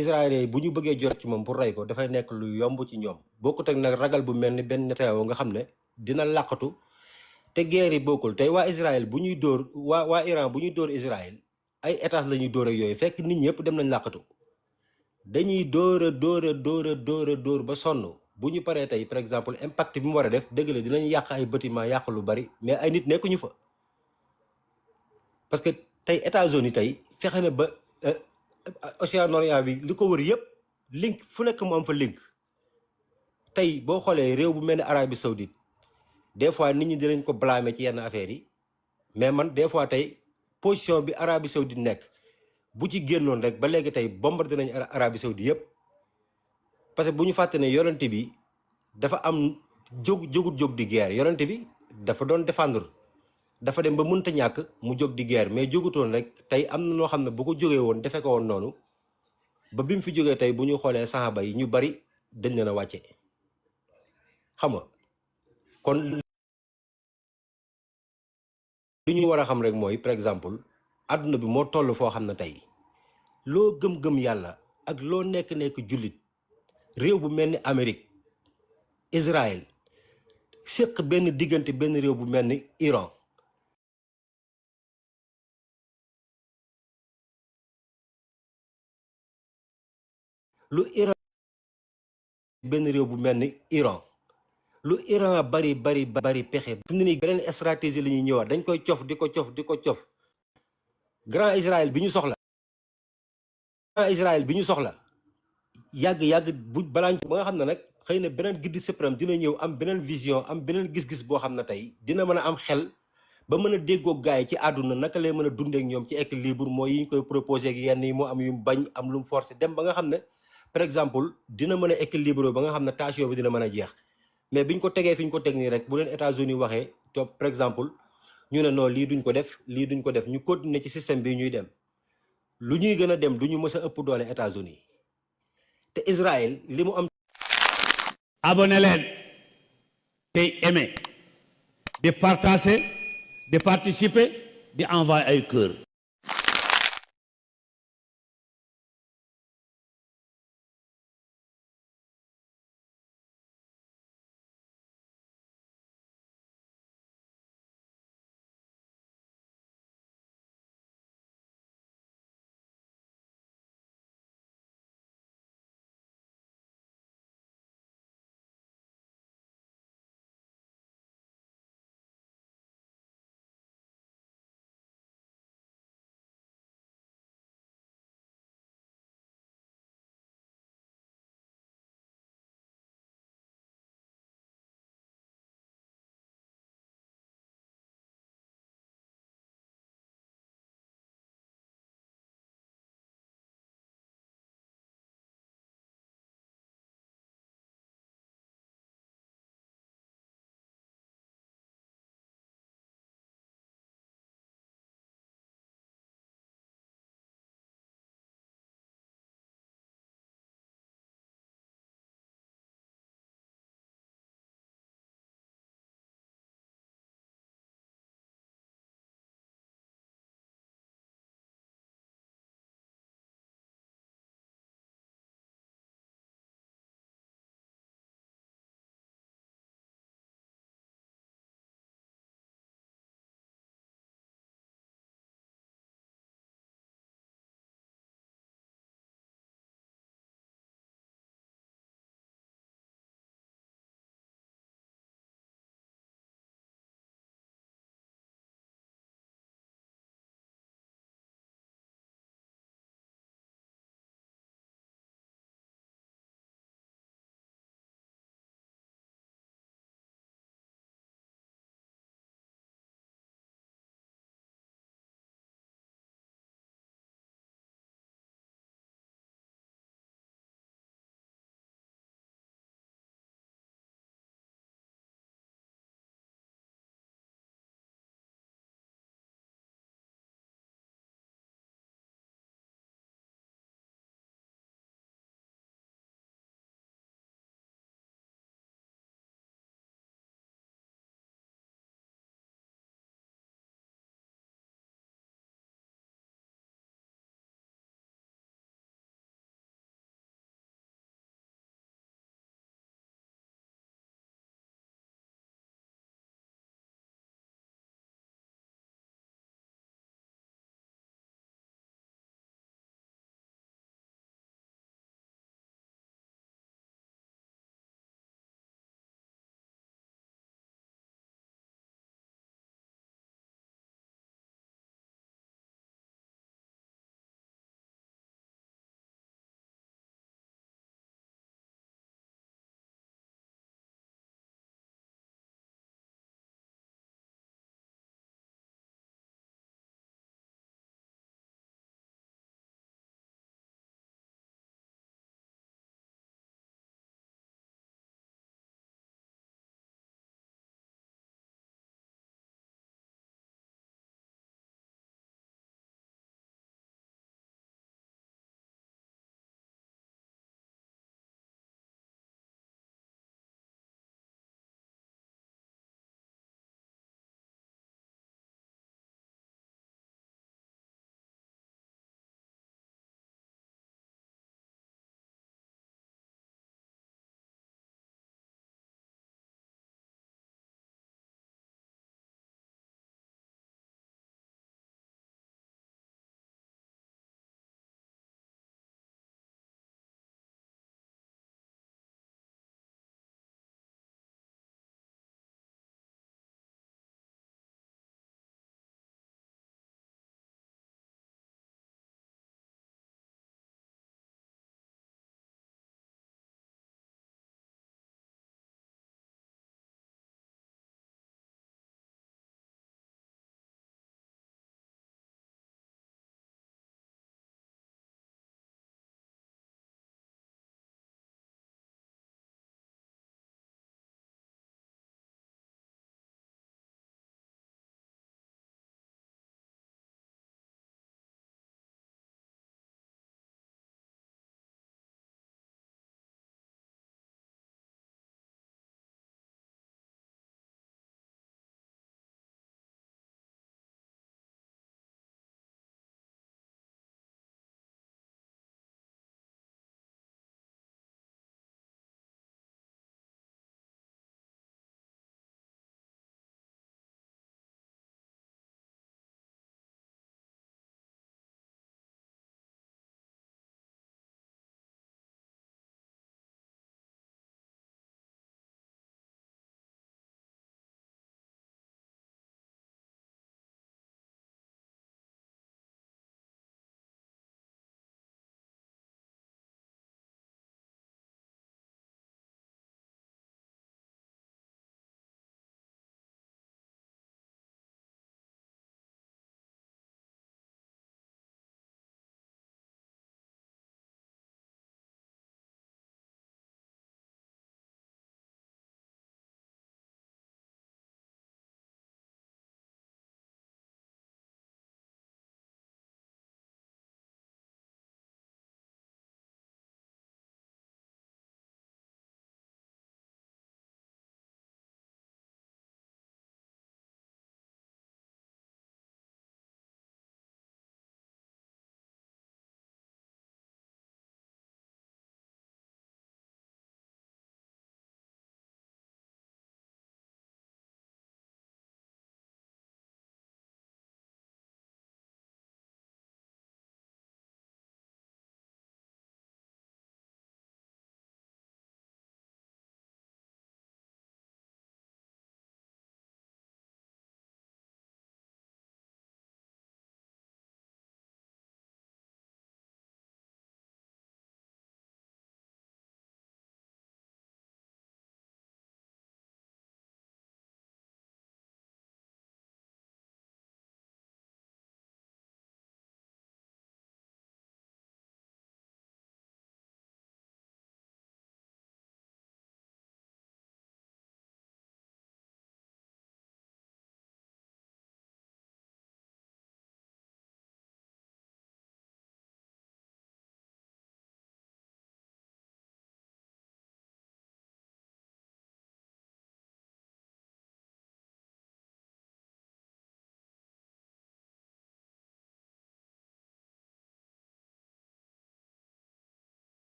israélien yi bu ñu bëggee jot ci moom pour rey ko dafay nekk lu yomb ci ñoom bokkut ak nag ragal bu mel ni benn Netanyahu nga xam ne dina làqatu te guerre yi bokkul tey waa Israël bu ñuy dóor waa Iran bu ñuy dóor Israël ay étage la ñuy dóor ak yooyu fekk nit ñëpp dem nañ làqatu dañuy dóor a dóor ba sonn bu ñu paree tey par exemple impact bi mu war a def dëgg la dinañ yàq ay bâtiment yàq lu bari mais ay nit nekkuñu fa parce que tey États-Unis tey fexe na ba Océan Orient bi li ko wër yëpp link fu nekk mu am fa link tey boo xoolee réew bu mel ni Arabie Saoudite des fois nit ñi dinañ ko blâmer ci yenn affaires yi mais man des fois tey position bi Arabie Saoudite nekk bu ci génnoon rek ba léegi tey bombardé nañ Arabie Saoudite yëpp parce que bu ñu fàtte ne yonente bi dafa am jóg di guerre yonente bi dafa doon défendre dafa dem ba mënta ñàkk mu jóg di guerre mais jógutoon rek tey am na noo xam ne bu ko jógee woon defee ko woon noonu ba bi mu fi jógee tey bu ñu xoolee saxaaba yi ñu bari dañ leen a wàcce xam nga kon li ñu war a xam rek mooy par exemple àdduna bi moo toll foo xam ne tey loo gëm-gëm yàlla ak loo nekk jullit réew bu mel ni Amérique Israël séq benn diggante benn réew bu mel ni Iran lu Iran benn réew bu mel ni Iran lu Iran bari pexe fi mu ne nii beneen stratégie la ñuy ñëwaat dañ koy cof di ko cof grand Israël bi ñu soxla yàgg bu balaa ba nga xam ne nag xëy na beneen guide suprême dina ñëw am beneen vision am beneen gis-gis boo xam ne tey dina mën a am xel ba mën a déggoo gaay yi ci àdduna naka lay mën a dundee ak ñoom ci équilibre mooy yi ñu koy proposé ak yenn yi moo am yu mu bañ am lu mu forcé dem ba nga xam ne par exemple dina mën a équilibre ba nga xam ne tension bi dina mën a jeex mais biñ ko tegee fi ñu ko teg nii rek bu leen États-Unis waxee to par exemple ñu ne non lii duñ ko def ñu continuer ci système bi ñuy dem lu ñuy gën a dem du ñu mës a ëpp doole États-Unis te Israël li mu am. abonné leen tey aimé di partager di participer di envoyer ay cœur